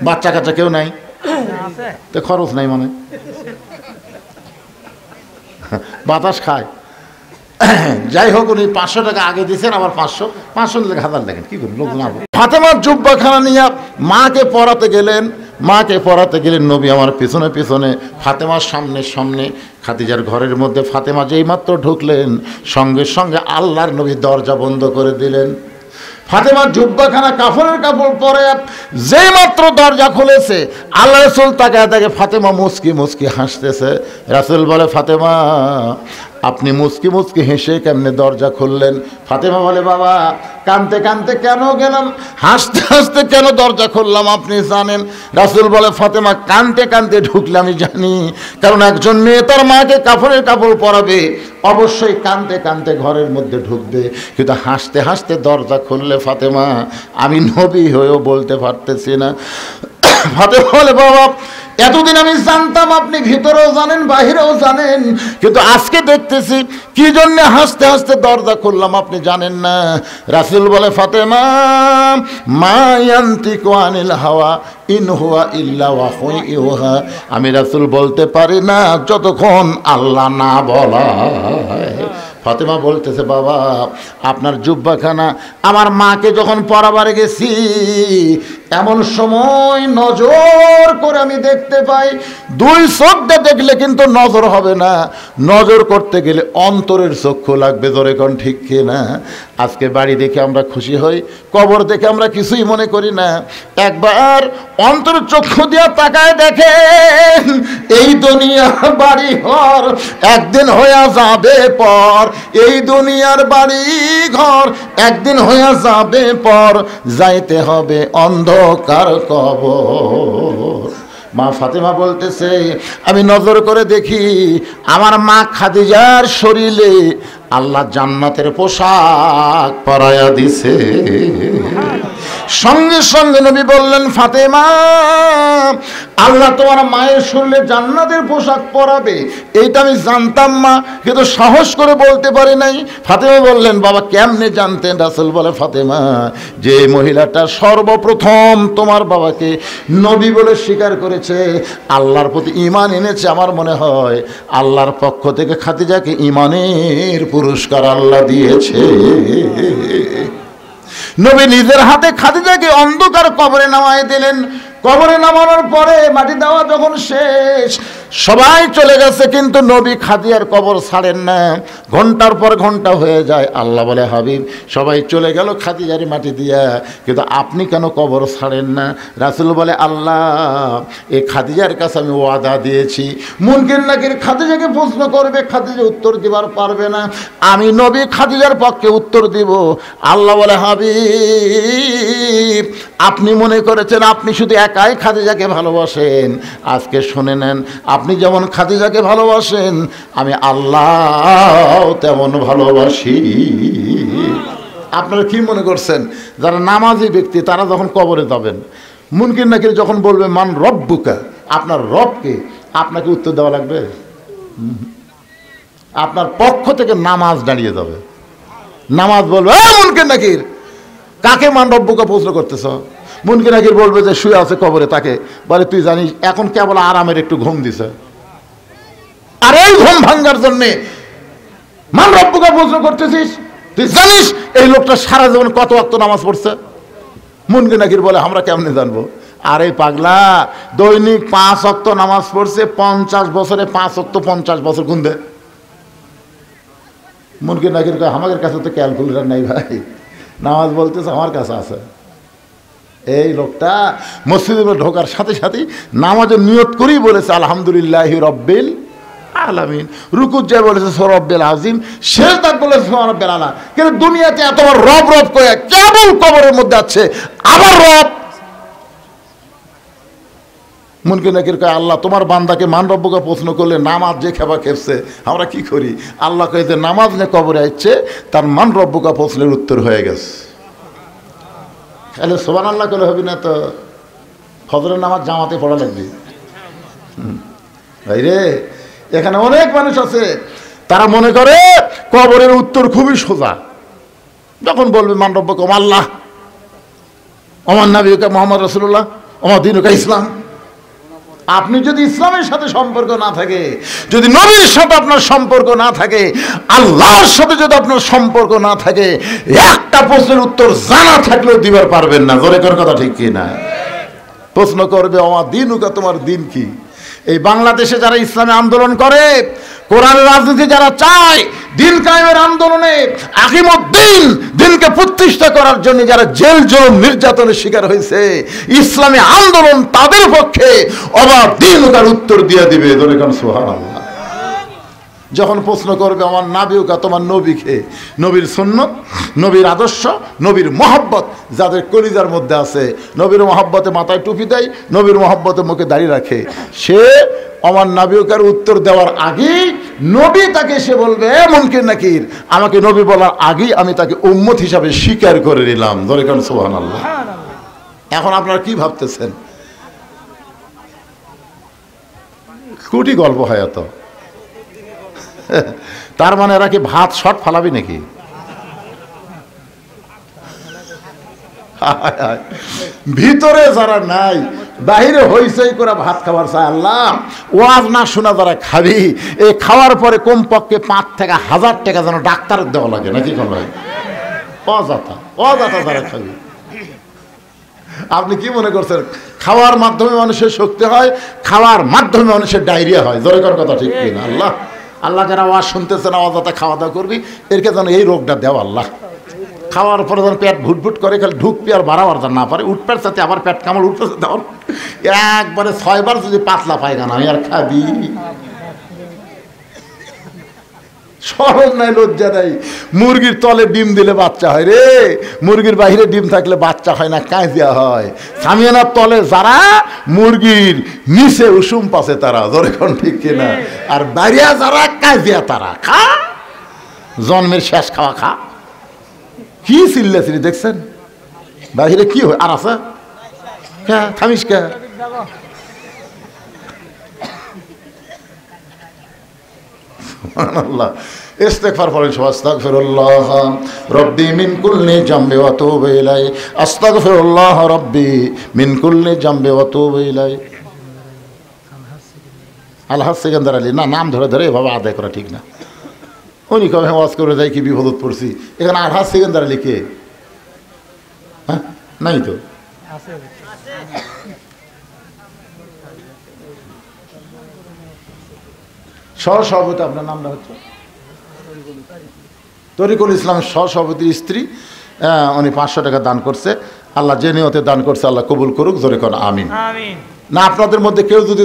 বাচ্চা কাচ্চা কেউ নাই, তো খরচ নাই, মানে বাতাস খায়। যাই হোক, উনি 500 টাকা আগে দিচ্ছেন, আবার 500 দিলে 1000 দেখেন কি করবেন লোকজন। ফাতেমার জুব্বাখানা নিয়ে মাকে পড়াতে গেলেন, নবী আমার পিছনে পিছনে, ফাতেমার সামনে সামনে। খাদিজার ঘরের মধ্যে ফাতেমা যেই মাত্র ঢুকলেন, সঙ্গে সঙ্গে আল্লাহর নবী দরজা বন্ধ করে দিলেন। ফাতেমার জুব্বাখানা কাফনের কাপড় পরে যেই মাত্র দরজা খুলেছে, আল্লাহ রাসূল তাকে ফাতেমা মুচকি মুচকি হাসতেছে। রাসূল বলে, ফাতেমা আপনি মুচকি মুচকি হেসে কেমনে দরজা খুললেন? ফাতেমা বলে, বাবা কানতে কানতে কেন গেলাম, হাসতে হাসতে কেন দরজা খুললাম আপনি জানেন? রাসূল বলে, ফাতেমা কানতে কানতে ঢুকলে আমি জানি, কারণ একজন মেয়ে তার মাকে কাফনের কাপড় পরাবে, অবশ্যই কানতে কানতে ঘরের মধ্যে ঢুকবে, কিন্তু হাসতে হাসতে দরজা খুললে ফাতেমা আমি নবী হয়েও বলতে পারতেছি না। ফাতেমা বলে, বাবা এতদিন আমি জানতাম আপনি ভিতরেও জানেন বাহিরেও জানেন, কিন্তু আজকে দেখতেছি কি জন্য হাসতে হাসতে দরজা খুললাম আপনি জানেন না। রাসূল বলে, ফাতেমা মা ইয়ান্তিকু আনিল হাওয়া ইন হুয়া ইল্লা ওয়াহয়ুন ইউহা, আমি রাসূল বলতে পারি না যতক্ষণ আল্লাহ না বলায়। ফাতেমা বলতেছে, বাবা আপনার জুব্বাখানা আমার মাকে যখন পরাবারে গেছি, এমন সময় নজর করে আমি দেখতে পাই, 2 চোখ দিয়ে দেখলে কিন্তু নজর হবে না, নজর করতে গেলে অন্তরের চক্ষু লাগবে। ধরে কোন ঠিক কিনা? আজকে বাড়ি দেখে আমরা খুশি হই, কবর দেখে আমরা কিছুই মনে করি না। একবার অন্তরের চক্ষু দিয়ে তাকায় দেখেন, এই দুনিয়া বাড়ি ঘর একদিন হয়ে যাবে পর, এই দুনিয়ার বাড়ি ঘর একদিন হয়ে যাবে পর, যাইতে হবে অন্ধকার কবর। মা ফাতেমা বলতেছে, আমি নজর করে দেখি আমার মা খাদিজার শরীরে আল্লাহ জান্নাতের পোশাক পরায়া দিছে। সঙ্গে সঙ্গে নবী বললেন, ফাতেমা আল্লাহ তোমার মায়ের শরীরে জান্নাতের পোশাক পরাবে, এইটা আমি জানতাম মা, কিন্তু সাহস করে বলতে পারি নাই। ফাতেমা বললেন, বাবা কেমনে জানতেন? রাসূল বলে, ফাতেমা যে মহিলাটা সর্বপ্রথম তোমার বাবাকে নবী বলে স্বীকার করেছে, আল্লাহর প্রতি ঈমান এনেছে, আমার মনে হয় আল্লাহর পক্ষ থেকে খাদিজাকে ঈমানের পুরস্কার আল্লাহ দিয়েছে। নবী নিজের হাতে খাদিজাকে অন্ধকার কবরে নামায় দিলেন। কবরে নামানোর পরে মাটি দেওয়া যখন শেষ, সবাই চলে গেছে, কিন্তু নবী খাদিজার কবর ছাড়েন না। ঘন্টার পর ঘন্টা হয়ে যায়। আল্লাহ বলে, হাবিব সবাই চলে গেল খাদিজার মাটি দিয়া, কিন্তু আপনি কেন কবর ছাড়েন না? রাসূল বলে, আল্লাহ এই খাদিজার কাছে আমি ওয়াদা দিয়েছি, মুনকির নাকির খাদিজাকে প্রশ্ন করবে, খাদিজা উত্তর দিবার পারবে না, আমি নবী খাদিজার পক্ষে উত্তর দিব। আল্লাহ বলে, হাবিব আপনি মনে করেছেন আপনি শুধু একাই খাদিজাকে ভালোবাসেন, আজকে শুনে নেন আপনি যেমন খাদিজাকে ভালোবাসেন আমি আল্লাহ তেমন ভালোবাসি। আপনারা কি মনে করছেন যারা নামাজি ব্যক্তি তারা যখন কবরে যাবেন, মুনকির নাকির যখন বলবে মান রব্বুকা, আপনার রবকে, আপনাকে উত্তর দেওয়া লাগবে? আপনার পক্ষ থেকে নামাজ দাঁড়িয়ে যাবে, নামাজ বলবে মুনকির নাকির কাকে মান রব্বুকা প্রশ্ন করতেছ? মুনকির নাকির বলবে যে শুয়ে আছে কবরে, তাকে বলে তুই জানিস এখন কেবল আরামের একটু ঘুম দিছে, আর এই ঘুম ভাঙ্গার জন্যে মান রব্বুকা প্রশ্ন করতেছিস? তুই জানিস এই লোকটা সারা জীবন কত ওয়াক্ত নামাজ পড়ছে? মুনকির নাকির বলে আমরা কেমনে জানবো? আরে পাগলা, দৈনিক 5 ওয়াক্ত নামাজ পড়ছে, 50 বছরে 5 ওয়াক্ত 50 বছর গুণ দে। মুনকির নাকির কয় আমাদের কাছে তো ক্যালকুলেটর নাই ভাই, নামাজ বলতেছে আমার কাছে আছে। এই লোকটা মসজিদে ঢোকার সাথে সাথেই নামাজের নিয়ত করেই বলেছে আলহামদুলিল্লাহি রব্বিল আলামিন, রুকুত যায় বলেছে রব্বিল আজিম, সেজদাত বলেছে রব্বিল আলা। কিন্তু দুনিয়াতে এত বড় রব রব করে কেবল কবরের মধ্যে আছে আবার রব। মুনকির নাকির কয় আল্লাহ তোমার বান্দাকে মান রব্বুকে প্রশ্ন করলে নামাজ যে খেবা খেপছে আমরা কি করি? আল্লাহ কয়ে যে নামাজ নিয়ে কবরে আসছে তার মান রব্বুকা প্রশ্নের উত্তর হয়ে গেছে। তাহলে সুবহানাল্লাহ করলে হবে না তো, ফজরের নামাজ জামাতে পড়া লাগবে। ভাই রে, এখানে অনেক মানুষ আছে তারা মনে করে কবরের উত্তর খুবই সোজা। যখন বলবে মান রব্বুকা আল্লাহ, ওমান নবিয়ুকা মুহাম্মদ রাসূলুল্লাহ, ওমা দীনুকা ইসলাম। আপনি যদি ইসলামের সাথে সম্পর্ক না থাকে, যদি নবীর সাথে আপনার সম্পর্ক না থাকে, আল্লাহর সাথে যদি আপনার সম্পর্ক না থাকে, একটা প্রশ্নের উত্তর জানা থাকলেও দিবার পারবেন না। জোরে করে কথা ঠিক কি না? প্রশ্ন করবে আমার দিনুকা, তোমার দিন কি? এই বাংলাদেশে যারা ইসলামে আন্দোলন করে, কোরআনের রাজনীতি যারা চায়, দিন কায়েমের আন্দোলনে আকিমুদ্দিন দিনকে প্রতিষ্ঠা করার জন্য যারা জেল জুলুম নির্যাতনের শিকার হয়েছে, ইসলামী আন্দোলন তাদের পক্ষে অবাধ দিনুকার উত্তর দিয়ে দিবে। ধরে কারণ সুবহানাল্লাহ। যখন প্রশ্ন করবে আমার নাবিউকা, তোমার নবীকে, নবীর সুন্নত, নবীর আদর্শ, নবীর মহব্বত যাদের কলিজার মধ্যে আছে, নবীর মহব্বতে মাথায় টুপি দেয়, নবীর মহব্বতে মুখে দাঁড়িয়ে রাখে, সে আমার নাবিউকার উত্তর দেওয়ার আগেই নবী তাকে সে বলবে মুনকির নাকির আমাকে নবী বলার আগেই আমি তাকে উম্মত হিসাবে স্বীকার করে নিলাম। ধরে কারণ সুবহানাল্লাহ। এখন আপনারা কি ভাবতেছেন? কুটি গল্প হয় এত, তার মানে এরা কি ভাত শট ফালাবি নাকি? ভিতরে যারা নাই বাহিরে হইচই করে ভাত খাবার চায়, আল্লাহ ওয়াজ না শোনা যারা খাবি, এই খাওয়ার পরে কমপক্ষে 5 থেকে 1000 টাকা যেন ডাক্তারের দেওয়া লাগে নাকি? কোন ভাই অযথা অযথা যারা খাবি। আপনি কি মনে করছেন খাওয়ার মাধ্যমে মানুষের শক্তি হয়, খাওয়ার মাধ্যমে মানুষের ডায়রিয়া হয়? জোরে করার কথা ঠিক কিনা? আল্লাহ আল্লাহ যারা আওয়াজ শুনতেছে না অযথা খাওয়া দাওয়া করবি, এরকে যেন এই রোগটা দেও আল্লাহ। খাওয়ার পরে যেন পেট ভুটভুট করে, খালি ঢুকবি আর বাড়াবার যেন না পারে, উঠপের সাথে আবার পেট কামড় উঠতে দেওয়ার একবারে 6 বার যদি পাতলা পায়খানা আমি আর খাবি। সরল নাই, লজ্জা নাই। মুরগির তলে ডিম দিলে বাচ্চা হয় রে, মুরগির বাইরে ডিম থাকলে বাচ্চা হয় না, কাঁজিয়া হয়। সামিয়ানার তলে যারা, মুরগির নিচে উষুম পাশে তারা। ধরে কোন ঠিক কিনা? আর বাইরে যারা, কাঁজিয়া তারা। খা, জন্মের শেষ খাওয়া খা। কি চিল্লাচিল্লি দেখছেন বাহিরে? কি হয় আর আছে? থামিস কে? সুবহানাল্লাহ। ইস্তেগফার পড়েন সবাই। আস্তাগফিরুল্লাহ রাব্বি মিন কুল্লি জামবি ওয়া আতুবু ইলাইহি, আস্তাগফিরুল্লাহ রাব্বি মিন কুল্লি জামবি ওয়া আতুবু ইলাইহি। আলহাজ সেকেন্দার আলী, না নাম ধরে ধরে এভাবে আদায় করা ঠিক না। উনি কবে ওয়াজ করে যাই কি বিপদত পড়ছি। এখানে আলহাজ সেকেন্দার আলী কে? হ্যাঁ নাই তো। সহসভাপতি আপনার নামটা হচ্ছে তরিকুল ইসলাম, সহসভাপতির স্ত্রী। উনি 500 টাকা দান করছে। আল্লাহ যে নিয়তে দান করছে আল্লাহ কবুল করুক। জোরে কোন আমিন। না আপনাদের মধ্যে কেউ যদি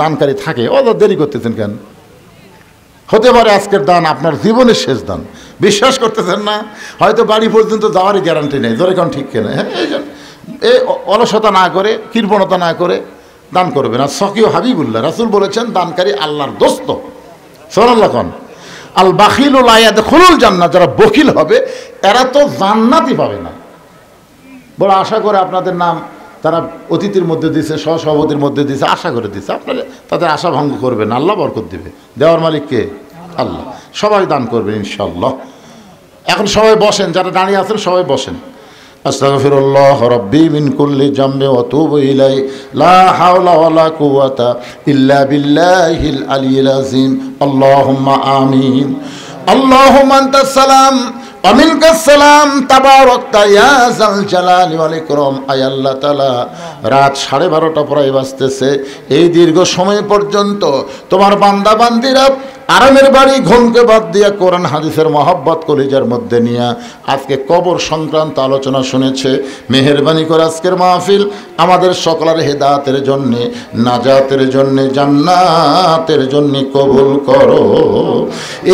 দানকারী থাকে, ও দেরি করতেছেন কেন? হতে পারে আজকের দান আপনার জীবনের শেষ দান। বিশ্বাস করতেছেন না? হয়তো বাড়ি পর্যন্ত যাওয়ারই গ্যারান্টি নেই। জোরে কোন ঠিক কেনা? হ্যাঁ, এই অলসতা না করে, কৃপণতা না করে দান করবেন। আর সকিও হাবিবুল্লাহ, রাসূল বলেছেন দানকারী আল্লাহর দোস্ত। সুবহানাল্লাহ কোন আল বাখিলু লা ইয়াদখুলুল জান্নাহ, যারা বখিল হবে এরা তো জান্নাতই পাবে না। বড় আশা করে আপনাদের নাম তারা অতিথির মধ্যে দিছে, সহসভাপতির মধ্যে দিছে, আশা করে দিছে, আপনারা তাদের আশা ভঙ্গ করবেন, আল্লাহ বরকত দিবে। দেওয়ার মালিক কে? আল্লাহ। সবাই দান করবেন ইনশাআল্লাহ। এখন সবাই বসেন, যারা দাঁড়িয়ে আছেন সবাই বসেন। আস্তাগফিরুল্লাহ রাব্বি মিন কুল্লি জামবি ওয়া তুবু ইলাইহি লা হাওলা ওয়ালা কুওয়াতা ইল্লা বিল্লাহিল আলিয়্যিল আযীম। আল্লাহুম্মা আমিন। আল্লাহুম্মা আনতাস সালাম ওয়া মিনকাস সালাম তাবারাকতা ইয়া যাল জালালি ওয়াল ইকরাম। আয় আল্লাহ তাআলা, রাত 12:30 প্রায় বাজতেছে, এই দীর্ঘ সময় পর্যন্ত তোমার বান্দা বান্দিরা আরামের বাড়ি ঘুমকে বাদ দিয়া কোরআন হাদিসের মহব্বত কলিজার মধ্যে নিয়ে আজকে কবর সংক্রান্ত আলোচনা শুনেছে। মেহেরবানি করে আজকের মাহফিল আমাদের সকলের হেদায়েতের জন্যে, নাজাতের জন্যে, জান্নাতের জন্যে কবুল করো।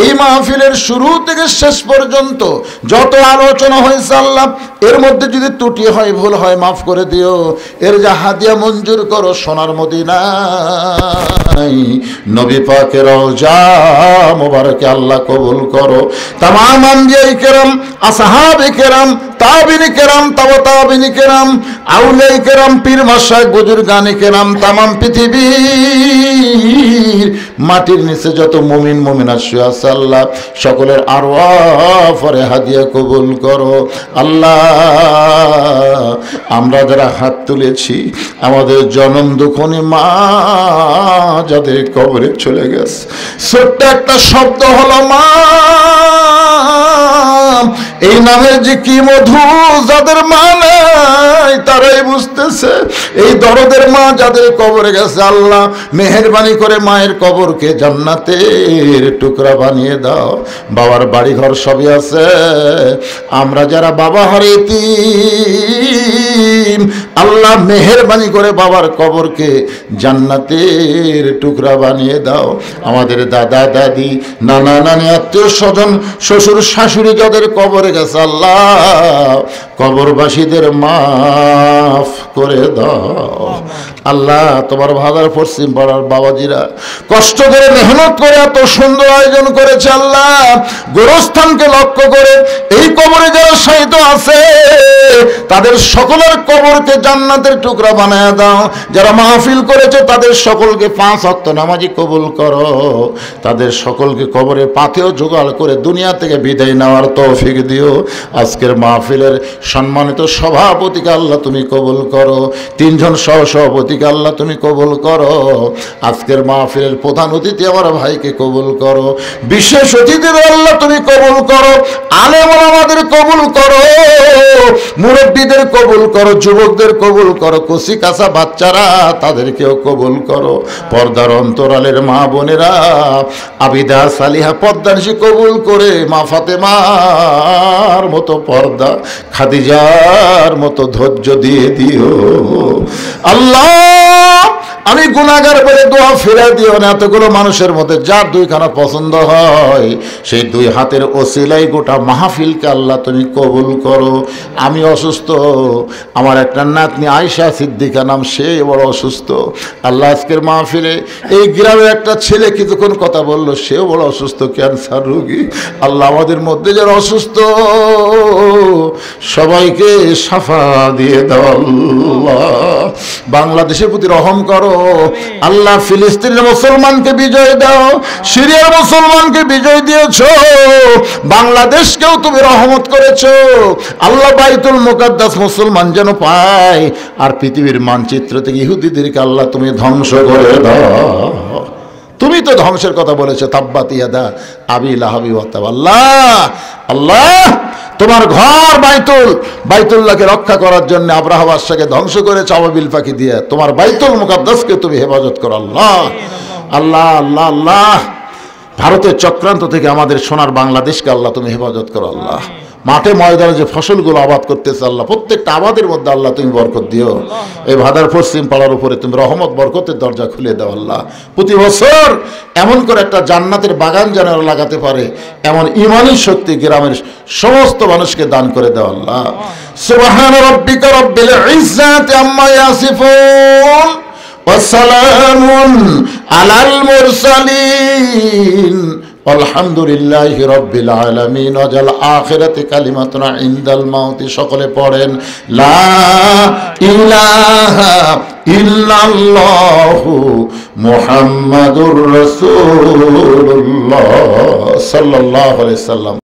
এই মাহফিলের শুরু থেকে শেষ পর্যন্ত যত আলোচনা হয়েছে আল্লাহ, এর মধ্যে যদি ত্রুটি হয়, ভুল হয়, মাফ করে দিও। এর যা হাদিয়া মঞ্জুর করো সোনার মদিনায় নবী পাকের রওজা মুবারকে আল্লাহ কবুল করো। তামাম আম্বিয়ায়ে কেরাম, আসহাবে কেরাম, তাবিঈনে কেরাম, তাবিঈনে কেরাম, আউলিয়ায়ে কেরাম, পীর মাশায়েখ, বুজুর্গানে কেরাম, তামাম পৃথিবীর মাটির নিচে যত মুমিন মুমিনাত শুয়ে আছে আল্লাহ, সকলের আরওয়াহ পরে হাদিয়া কবুল করো। আল্লাহ, আমরা যারা হাত তুলেছি, আমাদের জনম দুঃখনী মা যাদের কবরে চলে গেছে, ছোট্ট একটা শব্দ হলো মা, এই নামের যে কি মধু, যাদের মা নাই তারাই বুঝতেছে। এই দরদের মা যাদের কবরে গেছে আল্লাহ, মেহেরবানি করে মায়ের কবরকে জান্নাতের টুকরা বানিয়ে দাও। বাবার বাড়ি ঘর সবই আছে, আমরা যারা বাবা হারিয়েছি আল্লাহ মেহেরবানি করে বাবার কবরকে জান্নাতের টুকরা বানিয়ে দাও। আমাদের দাদা দাদি, নানা নানি, আত্মীয় স্বজন, শ্বশুর শাশুড়ি যাদের কবরে গেছে আল্লাহ, কবরবাসীদের মাফ করে দাও। আল্লাহ, তোমার ভাদার পশ্চিম পাড়ার বাবাজিরা কষ্ট করে মেহনত করে এত সুন্দর আয়োজন করেছে আল্লাহ, গোরস্থানকে লক্ষ্য করে এই কবরে যারা শায়িত আছে তাদের সকলের কবরকে জান্নাতের টুকরা বানায় দাও। যারা মাহফিল করেছে তাদের সকলকে 5 ওয়াক্ত নামাজি কবুল করো। তাদের সকলকে কবরে পাথেও জোগাড় করে দুনিয়া থেকে বিদায় নেওয়ার তৌফিক দিও। আজকের মাহফিলের সম্মানিত সভাপতিকে আল্লাহ তুমি কবুল করো। 3 জন সহসভাপতিকে আল্লাহ তুমি কবুল করো। আজকের মাহফিলের প্রধান অতিথি আমার ভাইকে কবুল করো। বিশেষ অতিথিদের আল্লাহ তুমি কবুল করো। আলেম ওলামাদের কবুল করো, মুরব্বীদের কবুল করো, যুবকদের কবুল করো, কচি কাঁচা বাচ্চারা তাদেরকেও কবুল করো। পর্দার অন্তরালের মা বোনেরা আবিদা সালিহা পর্দানিশী কবুল করে মা ফাতেমার মতো পর্দা, খাদিজার মতো ধৈর্য দিয়ে দিও আল্লাহ। আমি গুনাহগার বলে দোয়া ফিরে দিও না। এতগুলো মানুষের মধ্যে যার 2খানা পছন্দ হয় সেই 2 হাতের ওসিলাই গোটা মাহফিলকে আল্লাহ তুমি কবুল করো। আমি অসুস্থ, আমার একটা নাতনি আয়েশা সিদ্দিকা নাম, সে বড় অসুস্থ আল্লাহ। আজকের মাহফিলে এই গ্রামের একটা ছেলে কিছুক্ষণ কথা বললো, সেও বড় অসুস্থ, ক্যান্সার রোগী আল্লাহ। আমাদের মধ্যে যারা অসুস্থ সবাইকে শাফা দিয়ে দাও আল্লাহ। বাংলাদেশের প্রতি রহম করো আল্লাহ। ফিলিস্তিনের মুসলমানকে বিজয় দাও, সিরিয়ার মুসলমানকে বিজয় দিয়েছো, বাংলাদেশকেও তুমি রহমত করেছো আল্লাহ। বাইতুল মুকাদ্দাস মুসলমান যেন পায়, আর পৃথিবীর মানচিত্র থেকে ইহুদিদেরকে আল্লাহ তুমি ধ্বংস করে দাও। তুমি তো ধ্বংসের কথা বলেছো, তাব্বাত ইয়াদা আবি লাহাবি ওয়া তাব। আল্লাহ আল্লাহ, তোমার ঘর বাইতুল্লাহকে রক্ষা করার জন্য আব্রাহা বাদশাকে ধ্বংস করেছে আবাবিল পাখি দিয়ে। তোমার বাইতুল মুকাদ্দাসকে তুমি হেফাজত করো আল্লাহ আল্লাহ আল্লাহ আল্লাহ। ভারতের চক্রান্ত থেকে আমাদের সোনার বাংলাদেশকে আল্লাহ তুমি হেফাজত করো আল্লাহ। মাঠে ময়দানে যে ফসলগুলো আবাদ করতেছে আল্লাহ, প্রত্যেকটা আবাদের মধ্যে আল্লাহ তুমি বরকত দিও। এই ভাদার পশ্চিম পাড়ার উপরে তুমি রহমত বরকতের দরজা খুলে দাও আল্লাহ। প্রতি বছর এমন করে একটা জান্নাতের বাগান যেন লাগাতে পারে এমন ঈমানি শক্তি গ্রামের সমস্ত মানুষকে দান করে দাও আল্লাহ। সুবহান রাব্বিকা রাব্বিল ইজ্জাতি আম্মা ইয়াসিফুন وسلام على المرسلين والحمد لله رب العالمين وجل آخرة كلمتنا عند الموت সকলে পড়েন লা ইলাহা ইল্লাল্লাহু মুহাম্মাদুর রাসূলুল্লাহ সাল্লাল্লাহু আলাইহি ওয়াসাল্লাম।